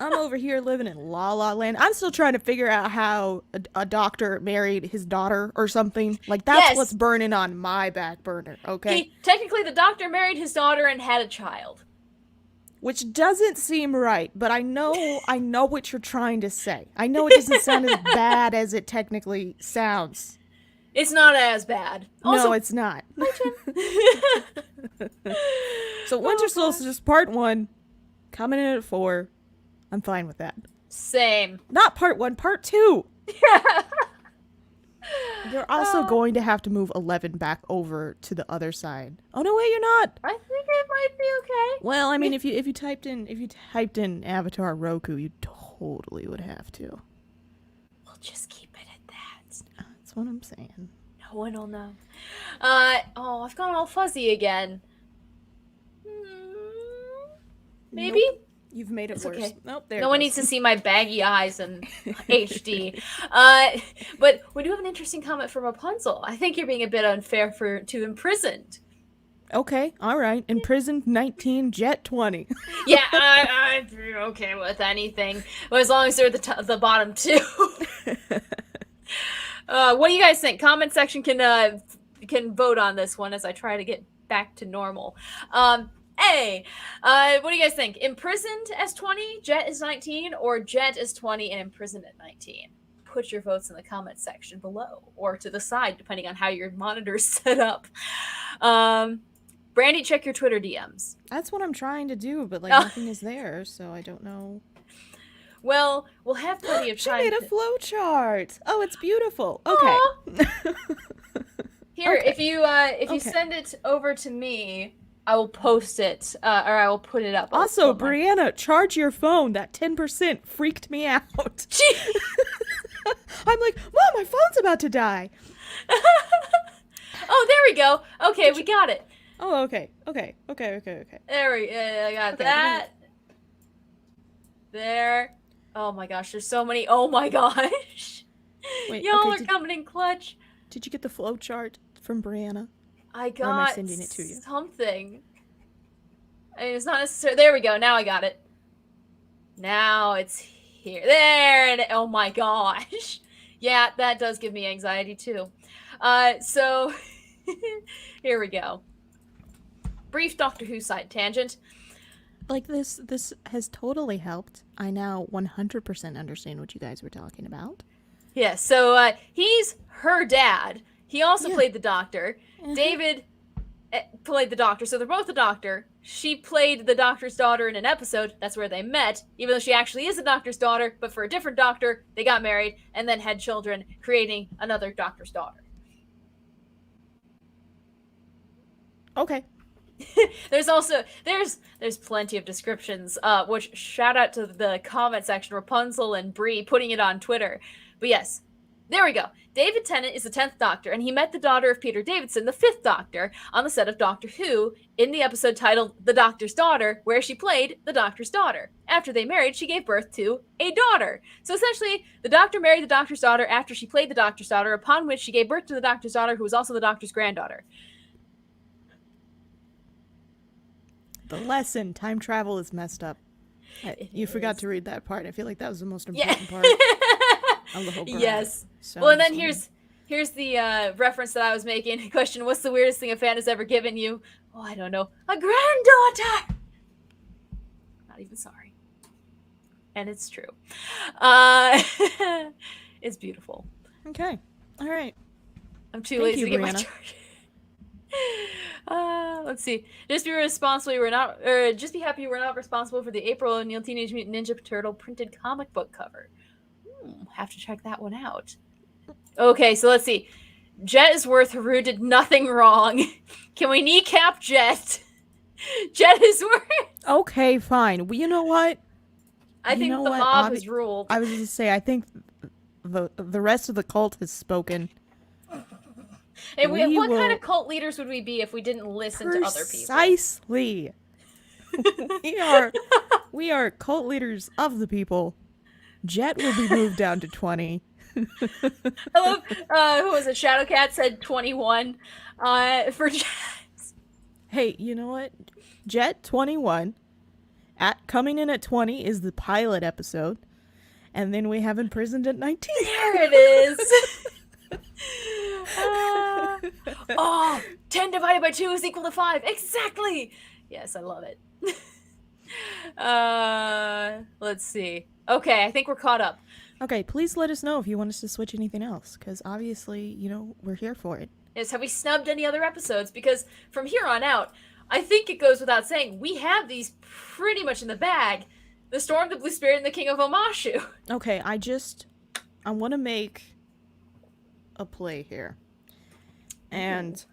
living in La La Land. I'm still trying to figure out how a doctor married his daughter or something. Like, that's what's burning on my back burner, okay? Technically, the doctor married his daughter and had a child. Which doesn't seem right, but I know what you're trying to say. I know it doesn't sound as bad as it technically sounds. It's not as bad. Also, no, it's not. So Winter Solstice Part 1, coming in at 4. I'm fine with that. Same. Not Part 1, Part 2. You're also going to have to move 11 back over to the other side. Oh no, wait, you're not. I think it might be okay. Well, I mean, if you typed in Avatar Roku, you totally would have to. We'll just keep it at that. That's what I'm saying. No one will know. I've gone all fuzzy again. Maybe? Nope. You've made it worse. Okay. Nope, there no it one goes. needs to see my baggy eyes in HD. But we do have an interesting comment from Rapunzel. I think you're being a bit unfair to Imprisoned. Okay, all right. Imprisoned 19, Jet 20. Yeah, I'd be okay with anything. Well, as long as they're the bottom 2. What do you guys think? Comment section can vote on this one as I try to get back to normal. Hey, what do you guys think? Imprisoned as 20, Jet is 19, or Jet is 20 and Imprisoned at 19? Put your votes in the comment section below, or to the side, depending on how your monitor's set up. Brandi, check your Twitter DMs. That's what I'm trying to do, but like nothing is there, so I don't know. Well, we'll have plenty of time. She made a flow chart. Oh, it's beautiful. Okay. Here, okay. if you send it over to me, I will post it, or I will put it up. Also, Brianna, charge your phone. That 10% freaked me out. I'm like, Mom, my phone's about to die. Oh, there we go. Okay, we got it. Oh, okay. There we I got that. There. Oh my gosh, there's so many. Oh my gosh. Wait, Y'all okay, are coming in clutch. Did you get the flow chart from Brianna? I Or am I got sending it to you? something. I mean, it's not necessary. There we go. Now I got it. Now it's here. There. And oh my gosh. Yeah, that does give me anxiety too. So here we go. Brief Doctor Who side tangent. Like, this has totally helped. I now 100% understand what you guys were talking about. Yeah, so he's her dad. He also played the Doctor. David played the Doctor, so they're both the Doctor. She played the Doctor's daughter in an episode. That's where they met, even though she actually is the Doctor's daughter, but for a different Doctor. They got married and then had children, creating another Doctor's daughter. Okay. There's also there's plenty of descriptions, which shout out to the comment section, Rapunzel and Bree putting it on Twitter. But yes, there we go. David Tennant is the 10th Doctor, and he met the daughter of Peter Davison, the 5th Doctor, on the set of Doctor Who in the episode titled The Doctor's Daughter, where she played the Doctor's daughter. After they married, she gave birth to a daughter. So essentially, the Doctor married the Doctor's daughter after she played the Doctor's daughter, upon which she gave birth to the Doctor's daughter, who was also the Doctor's granddaughter. The lesson: time travel is messed up. You forgot to read that part. I feel like that was the most important part of the whole part. Yes. So, well, and then here's the reference that I was making. Question: what's the weirdest thing a fan has ever given you? Oh, I don't know. A granddaughter. Not even sorry. And it's true. It's beautiful. Okay. All right. I'm too lazy to get my charger. Let's see. Just be happy you were not responsible for the April O'Neil Teenage Mutant Ninja Turtle printed comic book cover. Have to check that one out. Okay, so let's see. Jet is worth Haru did nothing wrong. Can we kneecap Jet? Jet is worth. Okay, fine. Well, you know what? I think the mob has ruled. I was going to say, I think the rest of the cult has spoken. And what kind of cult leaders would we be if we didn't listen to other people? Precisely. we are cult leaders of the people. Jet will be moved down to 20. I love, who was it? Shadowcat said 21 for Jet. Hey, you know what? Jet 21. Coming in at 20 is the pilot episode. And then we have Imprisoned at 19. There it is. 10 divided by 2 is equal to 5. Exactly. Yes, I love it. Let's see. Okay, I think we're caught up. Okay, please let us know if you want us to switch anything else, because obviously, we're here for it. Yes, have we snubbed any other episodes? Because from here on out, I think it goes without saying, we have these pretty much in the bag. The Storm, the Blue Spirit, and the King of Omashu. Okay, I want to make a play here. And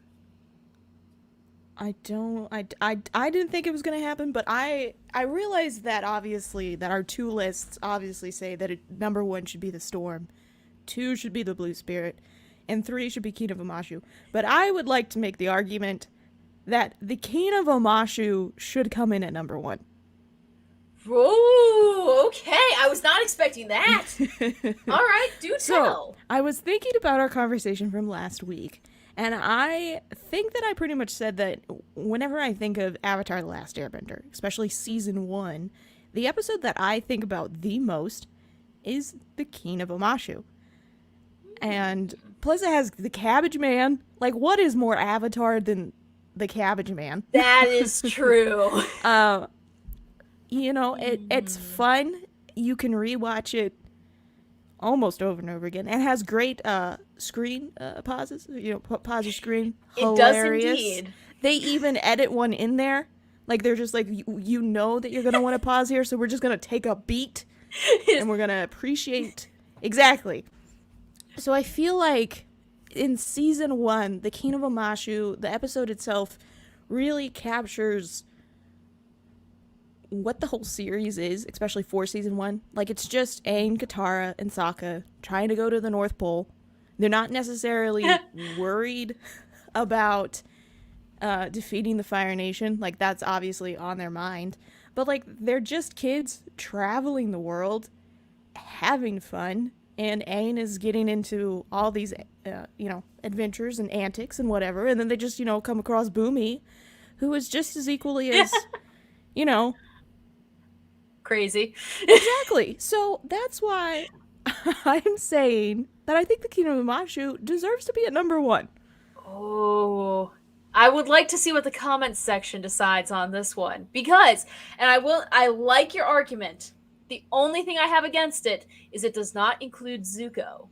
I didn't think it was going to happen, but I realized that obviously that our two lists obviously say that number 1 should be the Storm, 2 should be the Blue Spirit, and 3 should be King of Omashu. But I would like to make the argument that the King of Omashu should come in at number 1. Ooh, okay. I was not expecting that. All right, do tell. So, I was thinking about our conversation from last week, and I think that I pretty much said that whenever I think of Avatar: The Last Airbender, especially Season 1, the episode that I think about the most is the King of Omashu. And plus it has the Cabbage Man. Like, what is more Avatar than the Cabbage Man? That is true. It's fun. You can rewatch it almost over and over again. It has great screen pauses. Pause your screen. Hilarious. It does indeed. They even edit one in there. Like, they're just like, you know that you're going to want to pause here, so we're just going to take a beat and we're going to appreciate. Exactly. So I feel like in Season 1, the King of Omashu, the episode itself really captures what the whole series is, especially for Season 1. Like, it's just Aang, Katara, and Sokka trying to go to the North Pole. They're not necessarily worried about defeating the Fire Nation. Like, that's obviously on their mind. But, like, they're just kids traveling the world, having fun. And Aang is getting into all these, adventures and antics and whatever. And then they just, come across Boomy, who is just as equally as, crazy. Exactly. So that's why I'm saying that I think the Kingdom of Mashu deserves to be at number 1. Oh, I would like to see what the comments section decides on this one, because, and I like your argument. The only thing I have against it is it does not include Zuko.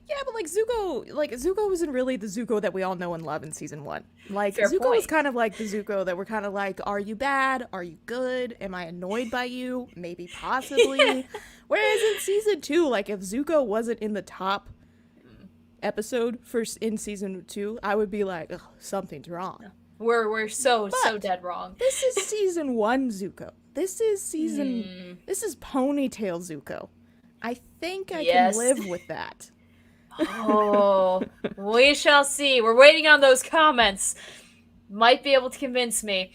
Yeah, but Zuko isn't really the Zuko that we all know and love in season 1. Like, Fair Zuko point. is kind of like the Zuko that we're kind of like, are you bad? Are you good? Am I annoyed by you? Maybe, possibly. Whereas in season 2, like, if Zuko wasn't in the top episode in season 2, I would be like, ugh, something's wrong. We're so dead wrong. This is season 1 Zuko. This is ponytail Zuko. I think I can live with that. Oh, we shall see. We're waiting on those comments. Might be able to convince me.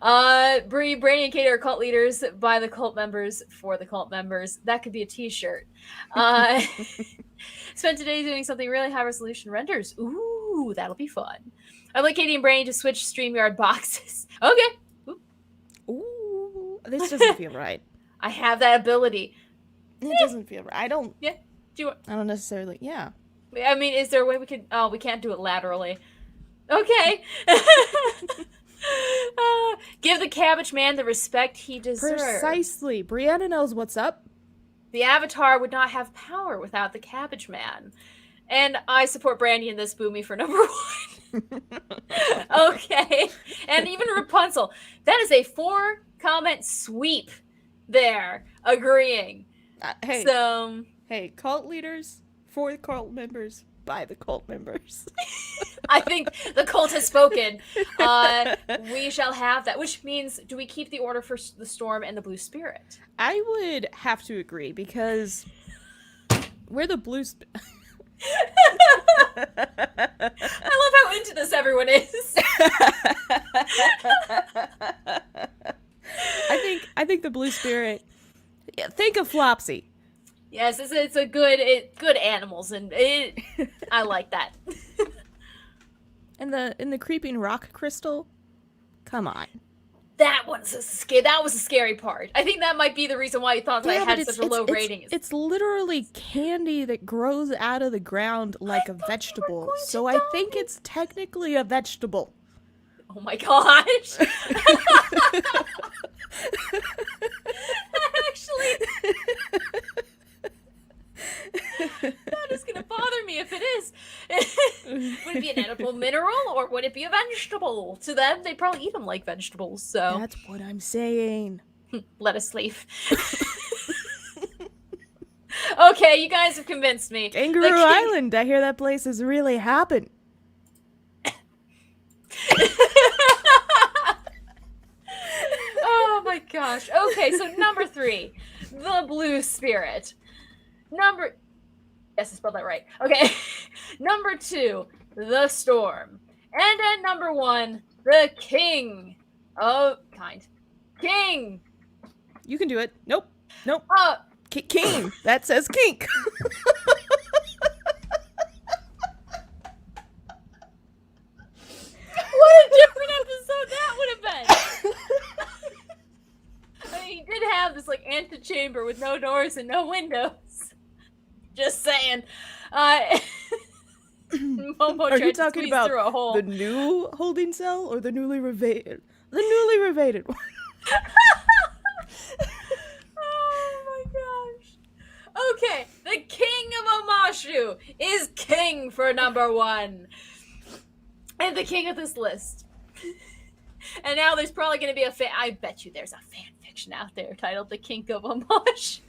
Brandi and Katie are cult leaders by the cult members for the cult members. That could be a t-shirt. Spent today doing something really high resolution renders. Ooh, that'll be fun. I'd like Katie and Brandi to switch StreamYard boxes. Okay. Ooh, this doesn't feel right. I have that ability. It doesn't feel right. I don't necessarily, yeah. I mean, is there a way we can... Oh, we can't do it laterally. Okay. Give the Cabbage Man the respect he deserves. Precisely. Brianna knows what's up. The Avatar would not have power without the Cabbage Man. And I support Brandi in this, Boomy, for number 1. Okay. And even Rapunzel. That is a 4-comment sweep there. Agreeing. Hey, cult leaders for the cult members by the cult members. I think the cult has spoken. We shall have that. Which means, do we keep the order for the Storm and the Blue Spirit? I would have to agree, because we're the Blue I love how into this everyone is. I think the Blue Spirit. Yeah, think of Flopsy. Yes, it's a good animals, and I like that. And the creeping rock crystal. Come on. That was a scary part. I think that might be the reason why you thought that I had such a low rating. It's literally candy that grows out of the ground like a vegetable. So I think it's technically a vegetable. Oh my gosh. Actually, that is going to bother me if it is. Would it be an edible mineral, or would it be a vegetable? To them, they probably eat them like vegetables, so... That's what I'm saying. Let us leave. Okay, you guys have convinced me. Kangaroo Island, I hear that place has really happened. Oh my gosh. Okay, so number 3, the Blue Spirit. Yes, I spelled that right. Okay. Number 2, the Storm. And at number 1, the King. King. You can do it. Nope. King. That says kink. What a different episode that would have been. I mean, he did have this like antechamber with no doors and no windows. Just saying. Momo Are tried you to talking squeeze about through a hole. the new holding cell or the newly revated? The newly revated one. Oh my gosh. Okay, the King of Omashu is king for number 1. And the king of this list. And now there's probably going to be I bet you there's a fan fiction out there titled The King of Omashu.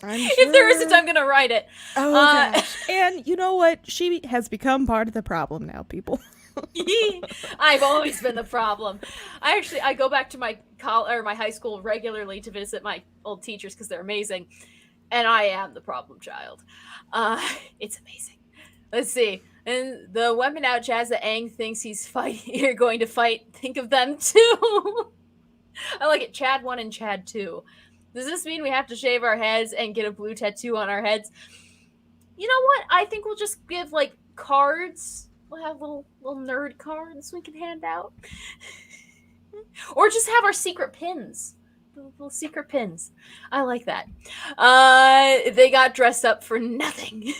If there isn't, I'm going to write it. Oh, gosh. And you know what? She has become part of the problem now, people. I've always been the problem. I go back to my high school regularly to visit my old teachers because they're amazing. And I am the problem child. It's amazing. Let's see. And the weapon out Chaz that Aang thinks you're going to fight, think of them too. I like it. Chad 1 and Chad 2. Does this mean we have to shave our heads and get a blue tattoo on our heads? You know what? I think we'll just give like cards. We'll have little nerd cards we can hand out. Or just have our secret pins. Little secret pins. I like that. They got dressed up for nothing.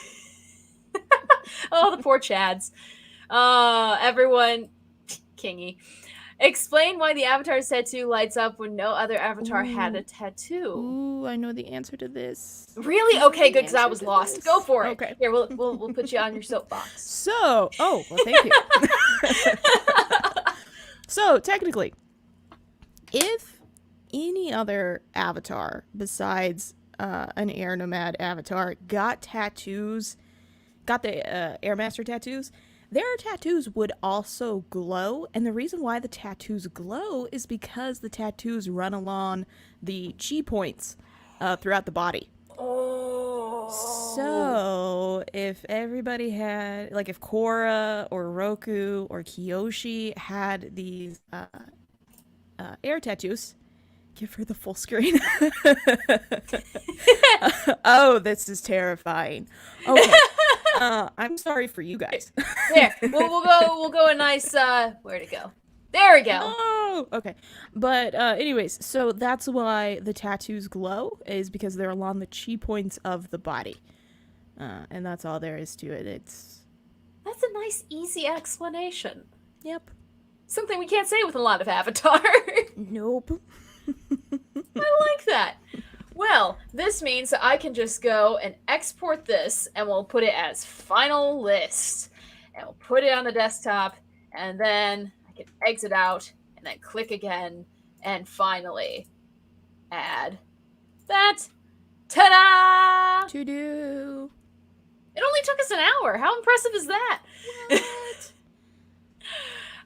Oh, the poor Chads. Everyone, Kingy. Explain why the Avatar's tattoo lights up when no other Avatar had a tattoo. Ooh, I know the answer to this. Really? Okay, good, because I was lost. This. Go for it. Okay. Here, we'll put you on your soapbox. So, well, thank you. So, technically, if any other Avatar besides an Air Nomad Avatar got tattoos, got the Air Master tattoos, their tattoos would also glow, and the reason why the tattoos glow is because the tattoos run along the chi points throughout the body. Oh. So, if everybody had, like, if Korra or Roku or Kyoshi had these air tattoos, give her the full screen. Oh, this is terrifying. Okay. I'm sorry for you guys. There, we'll go a nice where'd it go? There we go. Oh, okay. But anyways, so that's why the tattoos glow, is because they're along the chi points of the body. And that's all there is to it. That's a nice, easy explanation. Yep. Something we can't say with a lot of Avatar. Nope. I like that. Well, this means that I can just go and export this, and we'll put it as final list. And we'll put it on the desktop, and then I can exit out, and then click again, and finally add that. Ta-da! To do. It only took us an hour. How impressive is that? What?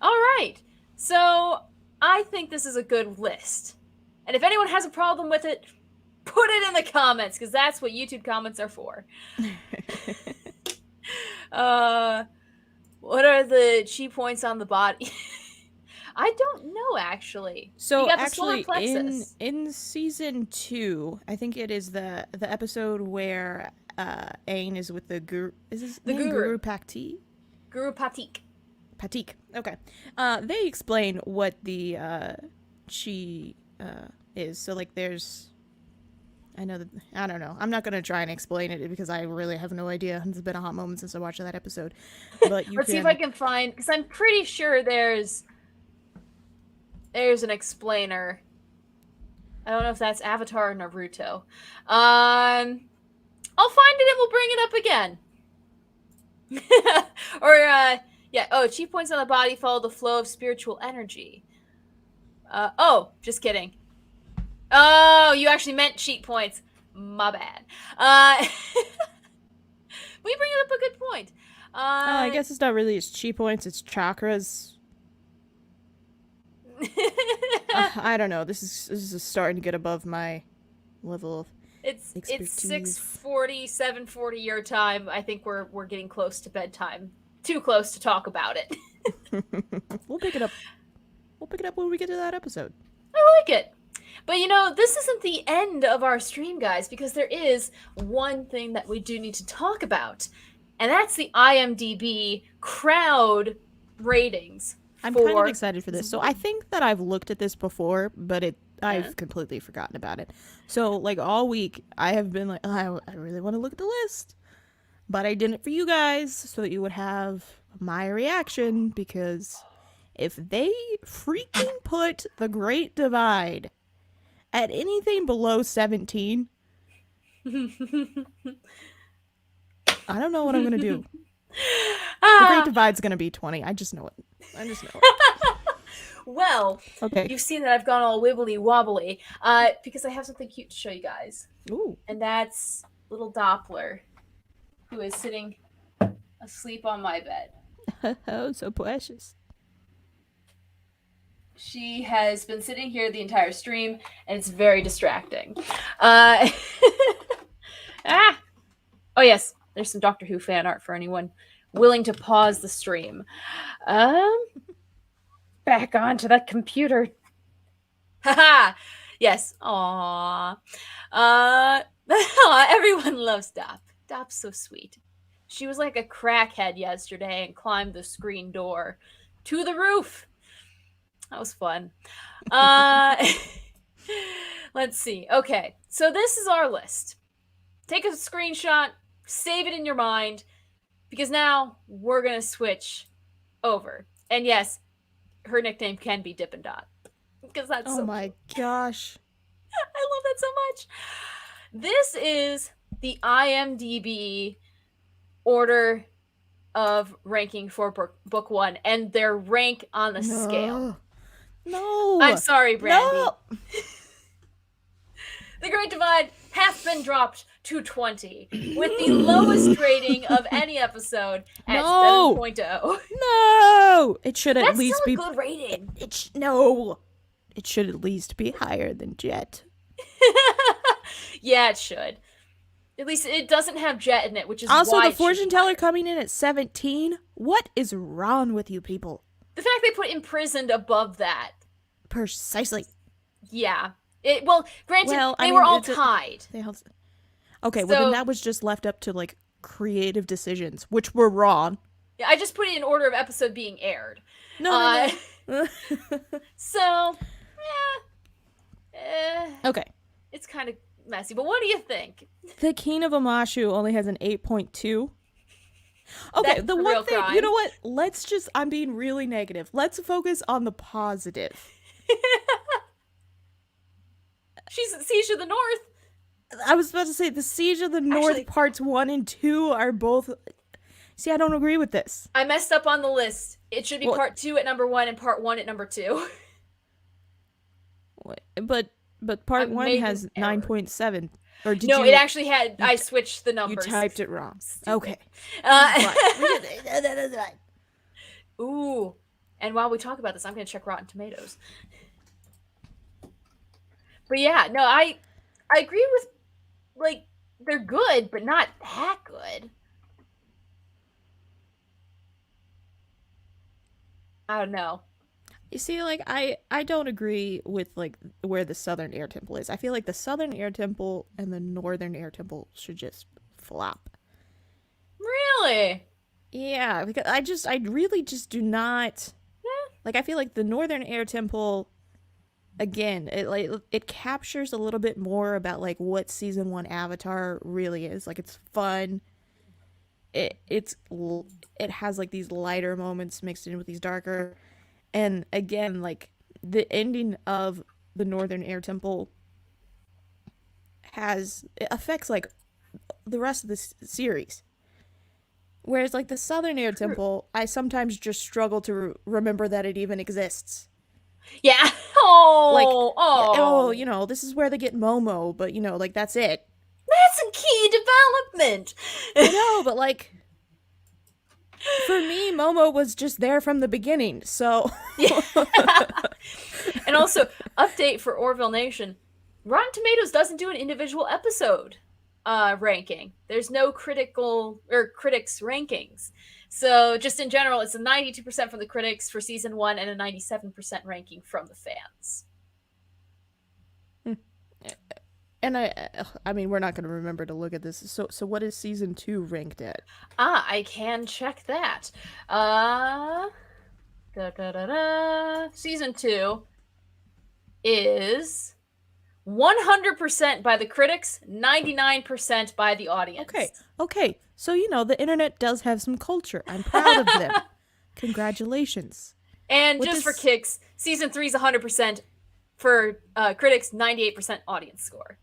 All right. So I think this is a good list. And if anyone has a problem with it, put it in the comments, because that's what YouTube comments are for. What are the chi points on the body? I don't know, actually. So you got the actually, solar plexus. in season 2, I think it is the episode where Aang is with the guru. Is this the name guru Patik? Guru Patik. Patik. Okay. They explain what the chi is. So like, there's. I don't know. I'm not gonna try and explain it because I really have no idea. It's been a hot moment since I watched that episode. But Let's see if I can find, because I'm pretty sure there's an explainer. I don't know if that's Avatar or Naruto. I'll find it and we'll bring it up again. Or yeah. Oh, chi points on the body follow the flow of spiritual energy. Oh, just kidding. Oh, you actually meant cheat points. My bad. We bring up a good point. I guess it's not really its chi points, it's chakras. I don't know. This is starting to get above my level of expertise. It's 6:40, 7:40 your time. I think we're getting close to bedtime. Too close to talk about it. We'll pick it up. We'll pick it up when we get to that episode. I like it. But you know, this isn't the end of our stream, guys, because there is one thing that we do need to talk about. And that's the IMDb crowd ratings. I'm kind of excited for this. So I think that I've looked at this before, but I've completely forgotten about it. So like all week, I have been like, oh, I really want to look at the list. But I didn't for you guys so that you would have my reaction, because if they freaking put The Great Divide at anything below 17, I don't know what I'm going to do. The Great Divide's going to be 20. I just know it. Well, okay. You've seen that I've gone all wibbly wobbly because I have something cute to show you guys. Ooh. And that's little Doppler, who is sitting asleep on my bed. Oh, so precious. She has been sitting here the entire stream, and it's very distracting. Oh yes, there's some Doctor Who fan art for anyone willing to pause the stream. Back onto the computer. Haha. Yes. Aww. Everyone loves Dop. Dop's so sweet. She was like a crackhead yesterday and climbed the screen door to the roof. That was fun. Let's see. Okay, so this is our list. Take a screenshot, save it in your mind, because now we're going to switch over. And yes, her nickname can be Dippin' Dot. Because that's Oh my gosh. I love that so much. This is the IMDb order of ranking for book one and their rank on the scale. No. I'm sorry, Brandi. No. The Great Divide has been dropped to 20, with the lowest rating of any episode at 7.0. No. It should at That's least still be a good rating. No. It should at least be higher than Jet. Yeah, it should. At least it doesn't have Jet in it, which is also why the fortune teller coming in at 17. What is wrong with you people? The fact they put Imprisoned above that. Precisely. Yeah. Granted, they were all tied. Okay, well then that was just left up to like creative decisions, which were wrong. Yeah, I just put it in order of episode being aired. No. So, yeah. Okay. It's kind of messy, but what do you think? The King of Amashu only has an 8.2. Okay, That's the a one real thing, crime. you know what? I'm being really negative. Let's focus on the positive. Siege of the North. I was about to say, the Siege of the North parts 1 and 2 are both... See, I don't agree with this. I messed up on the list. It should be part 2 at number 1 and part 1 at number 2. But part 1 has 9.7. Or did it actually had... I switched the numbers. You typed it wrong. Stupid. Okay. Ooh. And while we talk about this, I'm going to check Rotten Tomatoes. But yeah, no, I agree with, like, they're good, but not that good. I don't know. You see, like, I don't agree with, like, where the Southern Air Temple is. I feel like the Southern Air Temple and the Northern Air Temple should just flop. Really? Yeah, because I really just do not... Yeah. Like, I feel like the Northern Air Temple... Again, it captures a little bit more about like what season 1 Avatar really is. Like, it's fun. It has like these lighter moments mixed in with these darker. And again, like the ending of the Northern Air Temple it affects like the rest of the series. Whereas like the Southern Air Temple, I sometimes just struggle to remember that it even exists. Yeah. You know, this is where they get Momo, but you know, like that's it. That's a key development. I know, but like for me, Momo was just there from the beginning, so yeah. And also, update for Orville Nation. Rotten Tomatoes doesn't do an individual episode ranking. There's no critics rankings. So just in general, it's a 92% from the critics for season 1 and a 97% ranking from the fans. And I mean, we're not going to remember to look at this. So what is season 2 ranked at? I can check that. Season 2 is 100% by the critics, 99% by the audience. Okay. So, you know, the internet does have some culture. I'm proud of them. Congratulations. And just for kicks, season 3 is 100% for critics, 98% audience score.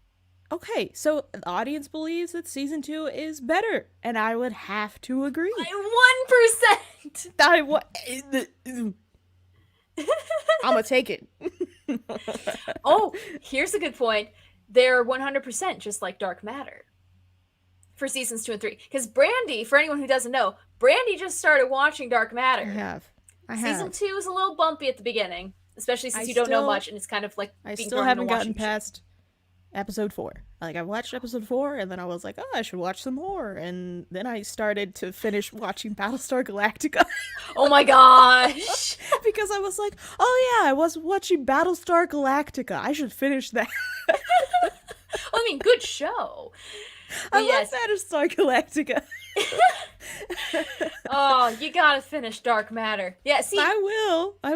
Okay, so the audience believes that season 2 is better, and I would have to agree. By 1%! I'm gonna take it. Oh, here's a good point. They're 100% just like Dark Matter for seasons 2 and 3. Because Brandi, for anyone who doesn't know, Brandi just started watching Dark Matter. I have. Season 2 is a little bumpy at the beginning, especially since you don't know much, and it's kind of like I still haven't gotten past episode 4. Like, I watched episode 4, and then I was like, oh, I should watch some more. And then I started to finish watching Battlestar Galactica. Oh my gosh. Because I was like, oh yeah, I was watching Battlestar Galactica. I should finish that. I mean, good show. I love Battlestar Galactica. Oh, you gotta finish Dark Matter. Yeah, see. I will. I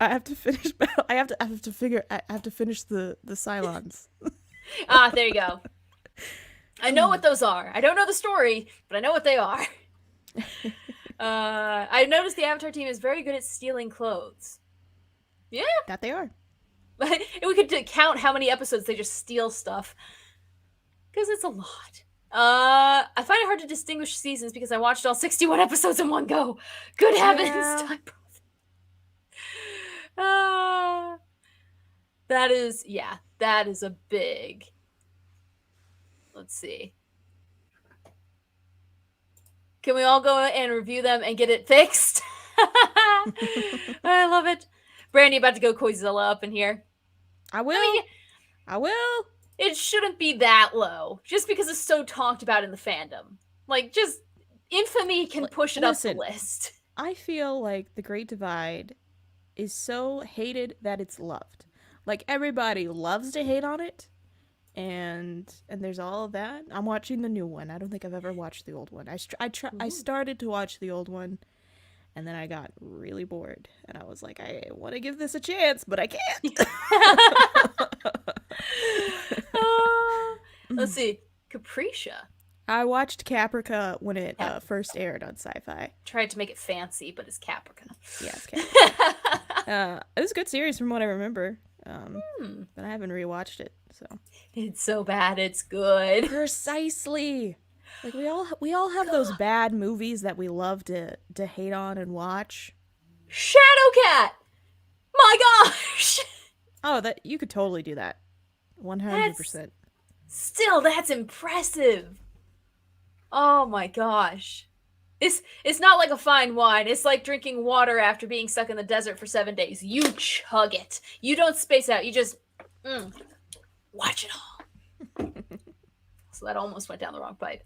have to finish. I have to finish the Cylons. There you go. I know what those are. I don't know the story, but I know what they are. I noticed the Avatar team is very good at stealing clothes. Yeah. That they are. We could count how many episodes they just steal stuff. Because it's a lot. I find it hard to distinguish seasons because I watched all 61 episodes in one go. Good heavens. Yeah. That is a big. Let's see. Can we all go and review them and get it fixed? I love it. Brandi about to go Koizilla up in here. I will. It shouldn't be that low, just because it's so talked about in the fandom. Like, just infamy can push it up the list. I feel like The Great Divide is so hated that it's loved. Like, everybody loves to hate on it, and there's all of that. I'm watching the new one. I don't think I've ever watched the old one. I started to watch the old one, and then I got really bored, and I was like, I want to give this a chance, but I can't. Let's see. Capricia. I watched Caprica when it first aired on Sci-Fi. Tried to make it fancy, but it's Caprica. Yeah, it's Caprica. It was a good series from what I remember, but I haven't rewatched it. So it's so bad, it's good. Precisely. Like, we all have those bad movies that we love to hate on and watch. Shadowcat. My gosh. Oh, that you could totally do that. 100%. Still, that's impressive. Oh my gosh. It's not like a fine wine. It's like drinking water after being stuck in the desert for 7 days. You chug it. You don't space out. You just watch it all. So that almost went down the wrong pipe.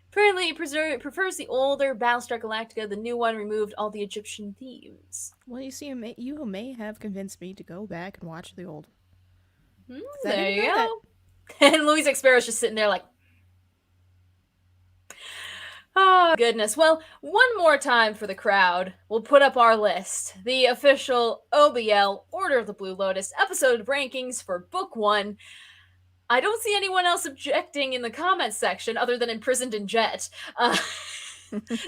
Apparently, it prefers the older Battlestar Galactica. The new one removed all the Egyptian themes. Well, you see, you may have convinced me to go back and watch the old. There you go. And Louis Expero's just sitting there like, oh, goodness. Well, one more time for the crowd. We'll put up our list. The official OBL, Order of the Blue Lotus, episode rankings for Book 1. I don't see anyone else objecting in the comments section other than Imprisoned in Jet.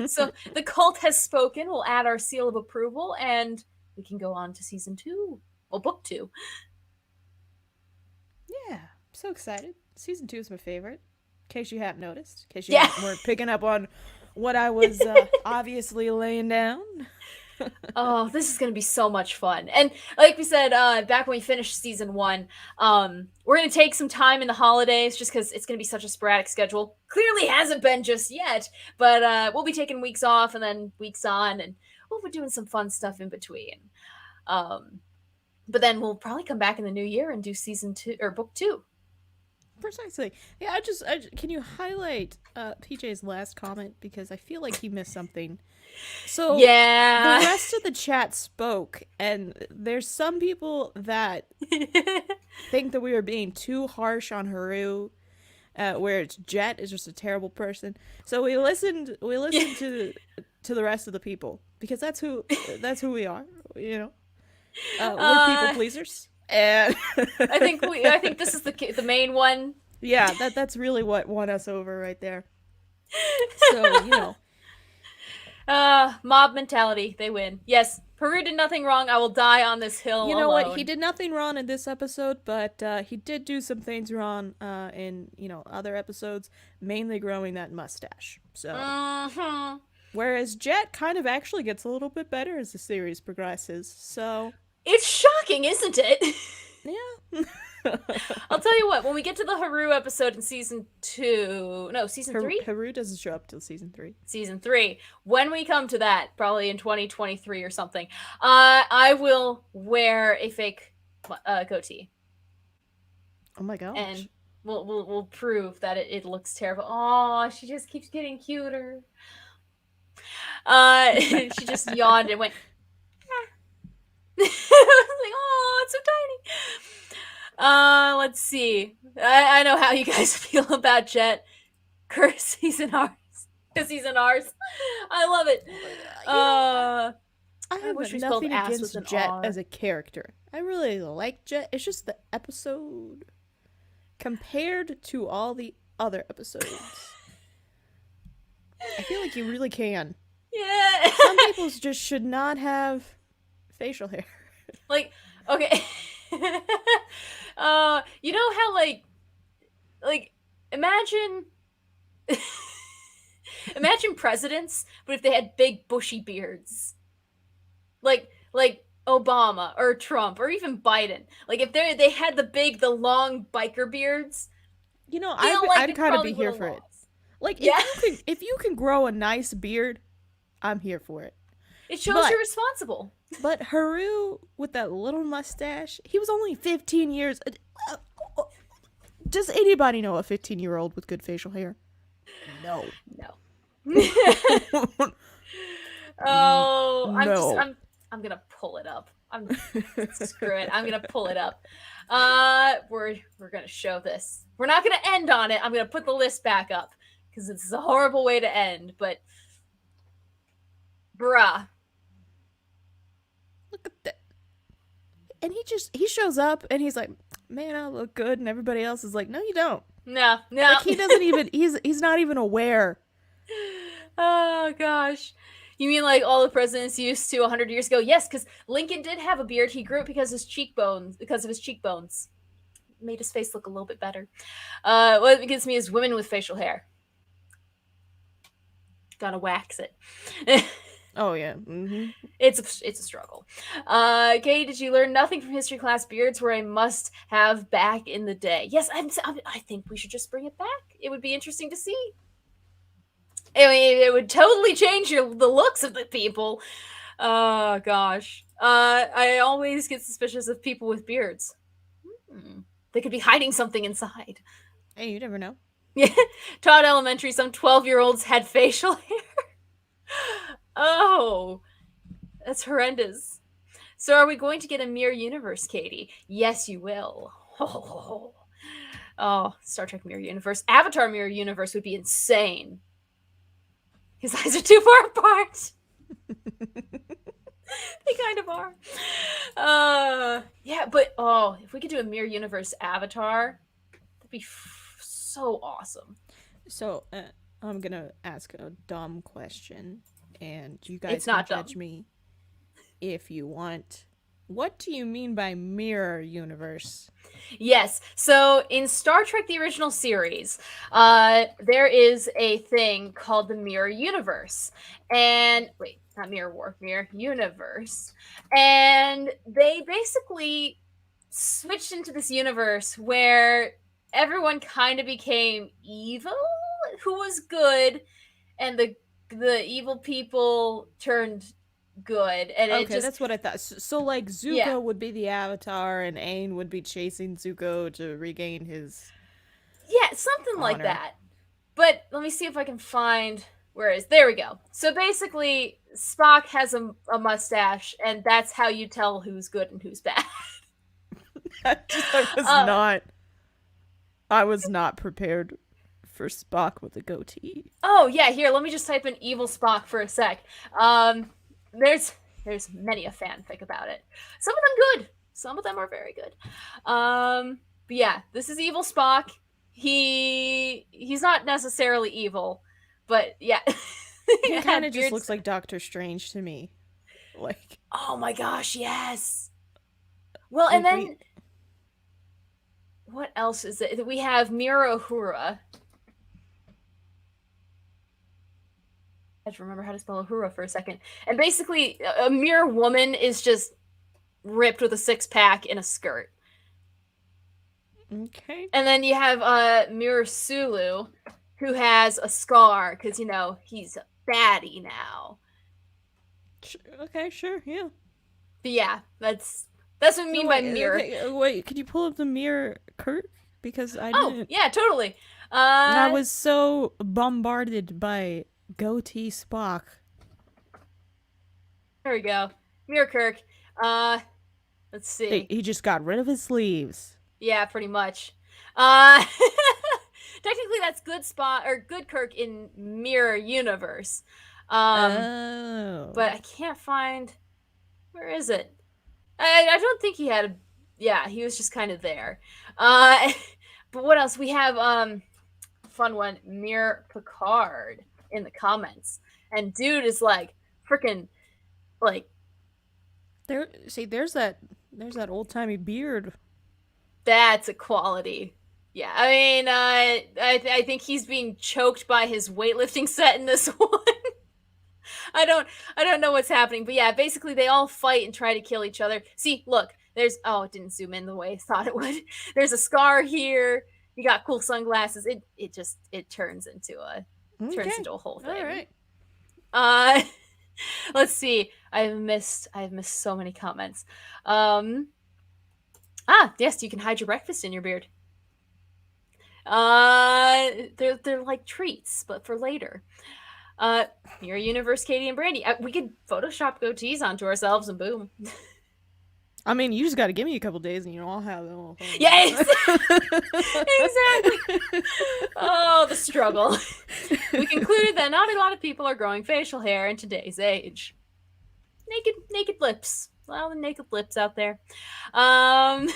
So the cult has spoken. We'll add our seal of approval, and we can go on to season 2. Well, book 2. Yeah, I'm so excited. Season 2 is my favorite. In case you haven't noticed. In case you weren't picking up on what I was obviously laying down. Oh, this is going to be so much fun. And like we said, back when we finished season 1, we're going to take some time in the holidays just because it's going to be such a sporadic schedule. Clearly hasn't been just yet, but we'll be taking weeks off and then weeks on, and we'll be doing some fun stuff in between. But then we'll probably come back in the new year and do season 2 or book 2. Precisely. Yeah, I just can you highlight PJ's last comment, because I feel like he missed something. So the rest of the chat spoke, and there's some people that think that we were being too harsh on Haru, where Jet is just a terrible person. So we listened to the rest of the people, because that's who we are, you know. We're people pleasers, and I think this is the main one. Yeah, that's really what won us over right there. So, you know. Mob mentality, they win. Yes, Haru did nothing wrong. I will die on this hill alone. You know what? He did nothing wrong in this episode, but he did do some things wrong in, other episodes, mainly growing that mustache. So, whereas Jet kind of actually gets a little bit better as the series progresses. So, it's shocking, isn't it? Yeah. I'll tell you what, when we get to the Haru episode in season 3? Haru doesn't show up till season 3. Season 3. When we come to that, probably in 2023 or something, I will wear a fake goatee. Oh my gosh. And we'll prove that it looks terrible. Oh, she just keeps getting cuter. She just yawned and went. I was like, oh, it's so tiny. Let's see. I know how you guys feel about Jet. Curse, he's in ours. Because he's in ours. I love it. I have wish we nothing spelled ass against with an Jet R. as a character. I really like Jet. It's just the episode compared to all the other episodes. I feel like you really can. Yeah. Some people just should not have facial hair. Like, okay. You know how like imagine imagine presidents, but if they had big bushy beards. Like Obama or Trump or even Biden. Like if they had the long biker beards. You know, like I'd kind of be here for it. Like, if you can grow a nice beard, I'm here for it. It shows you're responsible. But Haru, with that little mustache, he was only 15 years. Does anybody know a 15-year-old with good facial hair? No. Oh, no. I'm gonna pull it up. Screw it. I'm gonna pull it up. We're gonna show this. We're not gonna end on it. I'm gonna put the list back up because this is a horrible way to end. But, bruh, look at that. And he shows up and he's like, man, I look good, and everybody else is like, no, you don't. No. Like, he doesn't even. He's not even aware. Oh gosh. You mean like all the presidents used to 100 years ago? Yes, because Lincoln did have a beard. He grew it because of his cheekbones. Made his face look a little bit better. What gets me is women with facial hair. Gotta wax it. Oh yeah. Mm-hmm. It's a struggle. Katie, did you learn nothing from history class? Beards were a must-have back in the day. Yes, I think we should just bring it back. It would be interesting to see. I mean, it would totally change the looks of the people. Oh, gosh. I always get suspicious of people with beards. They could be hiding something inside. Hey, you never know. Yeah. Todd Elementary, some 12-year-olds had facial hair. Oh, that's horrendous. So are we going to get a mirror universe, Katie? Yes, you will. Oh, Star Trek mirror universe. Avatar mirror universe would be insane. His eyes are too far apart. They kind of are. Yeah, but if we could do a mirror universe Avatar, that'd be so awesome. So I'm gonna ask a dumb question, and you guys can judge me if you want. What do you mean by mirror universe? Yes. So in Star Trek, the original series, there is a thing called the mirror universe. And wait, not mirror war, mirror universe. And they basically switched into this universe where everyone kind of became evil, who was good, and the evil people turned good. And okay, that's what I thought. So like Zuko would be the Avatar, and Aang would be chasing Zuko to regain his something honor. like that. But let me see if I can find where is. There we go. So basically, Spock has a mustache, and that's how you tell who's good and who's bad. I was not prepared for Spock with a goatee. Oh yeah, here, let me just type in evil Spock for a sec. There's many a fanfic about it. Some of them good. Some of them are very good. But yeah, this is evil Spock. He's not necessarily evil, but yeah. He kind of just looks like Doctor Strange to me. Like, oh my gosh, yes. Well, and then what else is it? We have Mira Uhura. I have to remember how to spell Uhura for a second. And basically, a mere woman is just ripped with a six-pack in a skirt. Okay. And then you have Mirror Sulu, who has a scar because he's a baddie now. Okay, sure, yeah. But yeah, that's what I No, mean by wait, mirror. okay, wait. Could you pull up the mirror, Kurt? Because I Oh didn't. yeah, totally. I was so bombarded by goatee Spock. There we go. Mirror Kirk. Let's see. He just got rid of his sleeves. Yeah, pretty much. Uh, technically, that's good spot or good Kirk in Mirror Universe. Oh. But I can't find. Where is it? I don't think he had a. Yeah, he was just kind of there. But what else? We have fun one, Mirror Picard in the comments, and dude is like freaking like There's that old timey beard. that's a quality. Yeah, I mean, I think he's being choked by his weightlifting set in this one. I don't know what's happening, but yeah, basically they all fight and try to kill each other. See, look, there's it didn't zoom in the way I thought it would. There's a scar here. You got cool sunglasses. It turns into a whole thing. All right. Let's see. I've missed so many comments. Yes, you can hide your breakfast in your beard. They're like treats, but for later. Mirror Universe, Katie and Brandi. We could Photoshop goatees onto ourselves and boom. I mean, you just got to give me a couple days and I'll have them all. Yeah, exactly. Oh, the struggle. We concluded that not a lot of people are growing facial hair in today's age. Naked lips. Well, the naked lips out there. Brandi,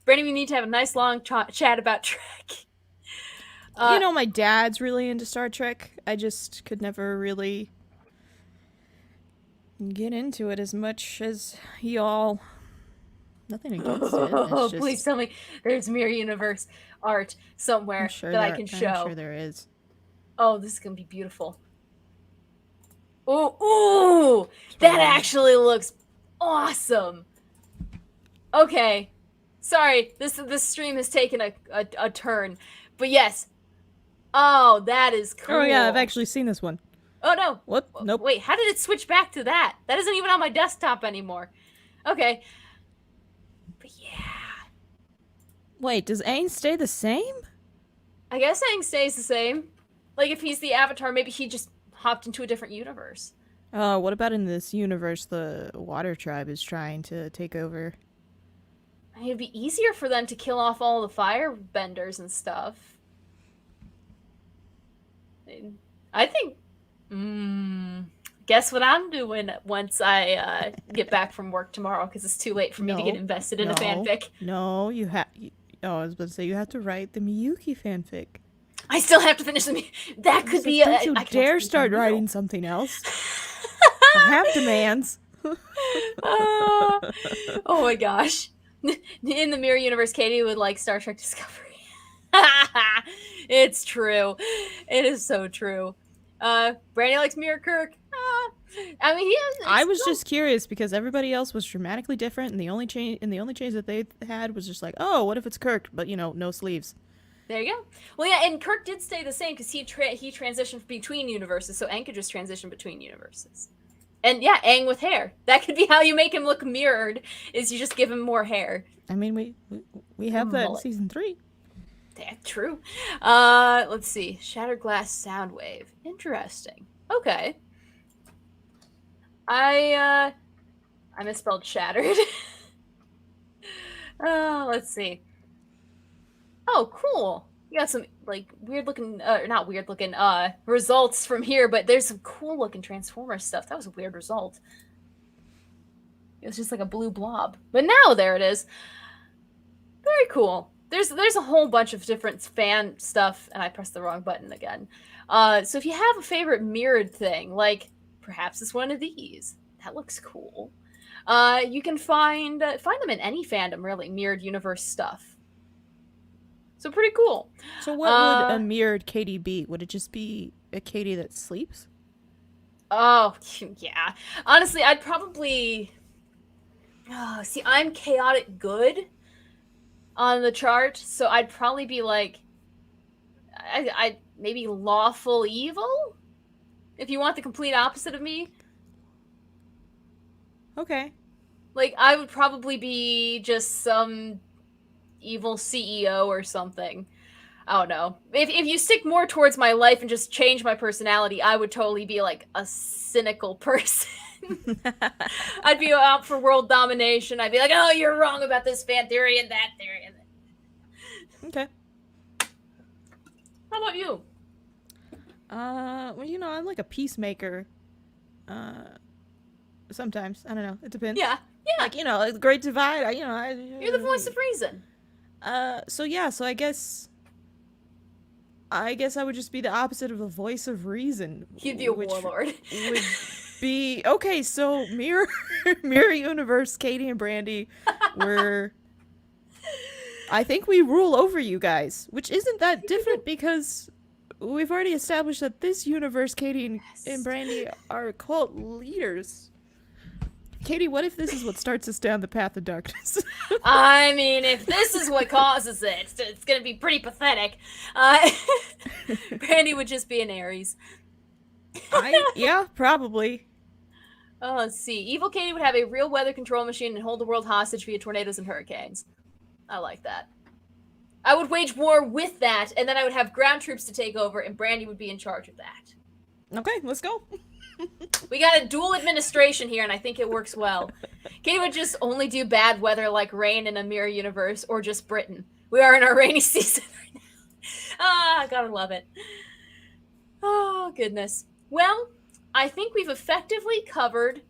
we need to have a nice long chat about Trek. My dad's really into Star Trek. I just could never really get into it as much as y'all. Nothing against it. Oh, just... please tell me there's Mirror Universe art somewhere I can show. I'm sure there is. Oh, this is going to be beautiful. Ooh, that actually looks awesome. Okay. Sorry, this stream has taken a turn. But yes. Oh, that is cool. Oh, yeah, I've actually seen this one. Oh, no. What? Nope. Wait, how did it switch back to that? That isn't even on my desktop anymore. Okay. But yeah. Wait, does Aang stay the same? I guess Aang stays the same. Like, if he's the Avatar, maybe he just hopped into a different universe. What about in this universe the Water Tribe is trying to take over? It'd be easier for them to kill off all the firebenders and stuff. I think... guess what I'm doing once I get back from work tomorrow, because it's too late for me to get invested in a fanfic. No, you have... I was about to say, you have to write the Miyuki fanfic. I still have to finish the... That could be... Don't you dare start writing something else. I have demands. Oh my gosh. In the Mirror Universe, Katie would like Star Trek Discovery. It's true. It is so true. Brandi likes Mirror Kirk. I mean, I was just curious because everybody else was dramatically different, and the only change that they had was just like, oh, what if it's Kirk, but no sleeves. There you go. Well, yeah, and Kirk did stay the same because he transitioned between universes, so Aang could just transition between universes. And yeah, Aang with hair. That could be how you make him look mirrored, is you just give him more hair. I mean, we have that in season 3. Yeah, true. Let's see. Shattered glass sound wave. Interesting. Okay. I misspelled shattered. Let's see. Oh, cool. You got some like weird looking, not weird looking, results from here, but there's some cool looking Transformer stuff. That was a weird result. It was just like a blue blob, but now there it is. Very cool. There's a whole bunch of different fan stuff, and I pressed the wrong button again. So if you have a favorite mirrored thing, like perhaps it's one of these, that looks cool. You can find them in any fandom, really, mirrored universe stuff. So pretty cool. So what would a mirrored Katie be? Would it just be a Katie that sleeps? Oh, yeah. Honestly, I'd probably... see, I'm chaotic good. on the chart, so I'd probably be like, I maybe lawful evil? If you want the complete opposite of me. Okay. Like, I would probably be just some evil CEO or something. I don't know. If you stick more towards my life and just change my personality, I would totally be like a cynical person. I'd be out for world domination. I'd be like, oh, you're wrong about this fan theory and that theory. And Okay. how about you? Well, you know, I'm like a peacemaker. Sometimes. I don't know. It depends. Yeah. Like, you know, the Great Divide, You're the voice of reason. So I guess I would just be the opposite of the voice of reason. You'd be a warlord. Would be okay. So mirror universe, Katie and Brandi were. I think we rule over you guys, which isn't that different because we've already established that this universe, Katie and Brandi are cult leaders. Katie, what if this is what starts us down the path of darkness? I mean, if this is what causes it, it's going to be pretty pathetic. Brandi would just be an Aries. Yeah, probably. Oh, let's see. Evil Katie would have a real weather control machine and hold the world hostage via tornadoes and hurricanes. I like that. I would wage war with that, and then I would have ground troops to take over, and Brandi would be in charge of that. Okay, let's go. We got a dual administration here, and I think it works well. Katie would just only do bad weather like rain in a mirror universe, or just Britain. We are in our rainy season right now. Ah, gotta love it. Oh, goodness. Well, I think we've effectively covered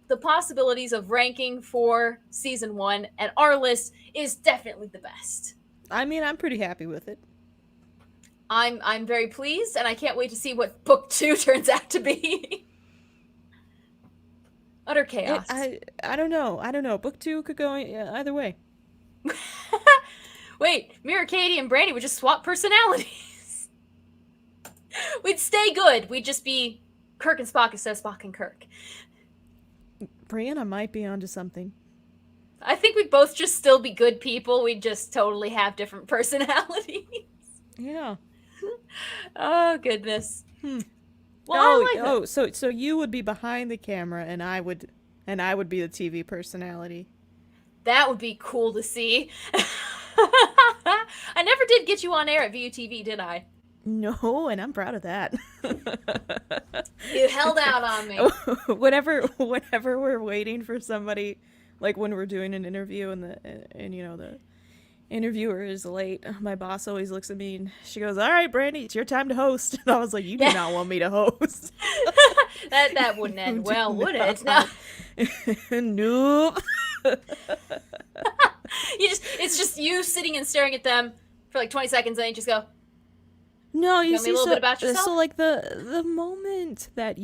the possibilities of ranking for season 1, and our list is definitely the best. I mean, I'm pretty happy with it. I'm very pleased, and I can't wait to see what book 2 turns out to be. Utter chaos. I don't know. Book 2 could go either way. Wait, Mirror Katie and Brandi would just swap personalities. We'd stay good. We'd just be Kirk and Spock instead of Spock and Kirk. Brianna might be onto something. I think we'd both just still be good people. We'd just totally have different personalities. Yeah. Oh, goodness. Well, so you would be behind the camera and I would be the TV personality. That would be cool to see. I never did get you on air at VUTV, did I? No, and I'm proud of that. You held out on me. whenever we're waiting for somebody, like when we're doing an interview and you know the interviewer is late, my boss always looks at me and she goes, "All right, Brandi, it's your time to host." And I was like, "You do not want me to host." that wouldn't end well, would it? No. Nope. It's just you sitting and staring at them for like 20 seconds, and then you just go, "No, you tell me a little bit about yourself." So like the moment that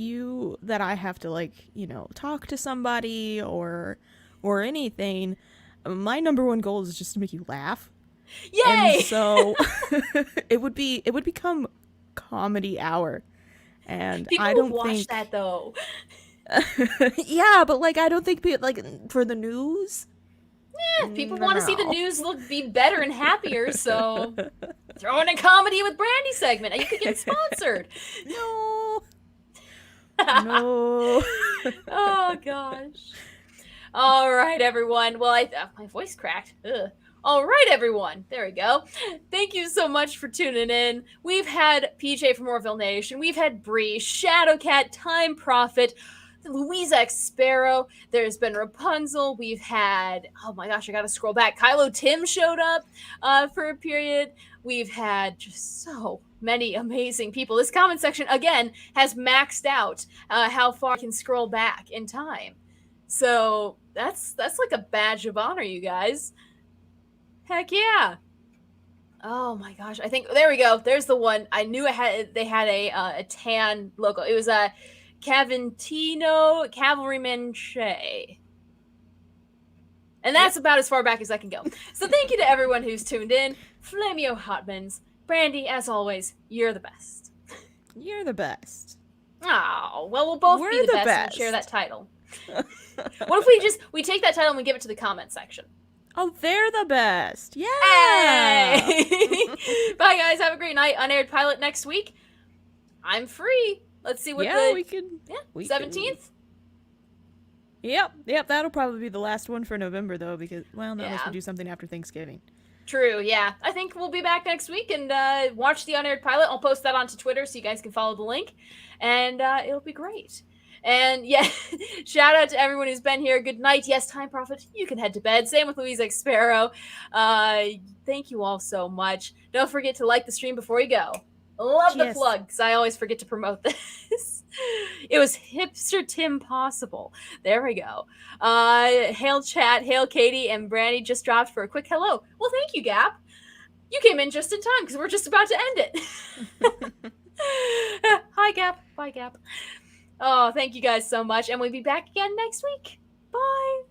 I have to, like, you know, talk to somebody or anything, my number one goal is just to make you laugh. Yay! And so it would become comedy hour. And people I don't watch think that though. Yeah, but like I don't think like for the news. Yeah, people want to see the news be better and happier, so throw in a comedy with Brandi segment. You could get sponsored. No. No. Oh gosh. All right, everyone. Well, my voice cracked. Ugh. All right, everyone. There we go. Thank you so much for tuning in. We've had PJ from Orville Nation. We've had Bree, Shadowcat, Time Prophet, Louise X Sparrow. There's been Rapunzel. We've had, oh my gosh, I gotta scroll back. Kylo Tim showed up for a period. We've had just so many amazing people. This comment section, again, has maxed out how far I can scroll back in time. So that's like a badge of honor, you guys. Heck yeah. Oh my gosh. I think, there we go. There's the one. I knew they had a tan logo. It was a Caventino Cavalryman Shea. And that's about as far back as I can go. So thank you to everyone who's tuned in. Flamio Hotmans. Brandi, as always, you're the best. You're the best. Oh, well, we'll both be the best and share that title. What if we take that title and we give it to the comment section? Oh, they're the best. Yeah. Hey! Bye, guys. Have a great night. Unaired pilot next week. I'm free. Let's see what Yeah, we could. 17th? Yep. That'll probably be the last one for November, though, because, well, unless Yeah. we do something after Thanksgiving. True, yeah. I think we'll be back next week and watch the unaired pilot. I'll post that onto Twitter so you guys can follow the link. And it'll be great. And yeah, shout out to everyone who's been here. Good night. Yes, Time Prophet, you can head to bed. Same with Louise X Sparrow. Thank you all so much. Don't forget to like the stream before you go. Love the plug, because I always forget to promote this. It was hipster Tim possible. There we go. Hail chat, hail Katie, and Brandi just dropped for a quick hello. Well, thank you, Gap. You came in just in time because we're just about to end it. Hi, Gap. Bye, Gap. Oh, thank you guys so much, and we'll be back again next week. Bye.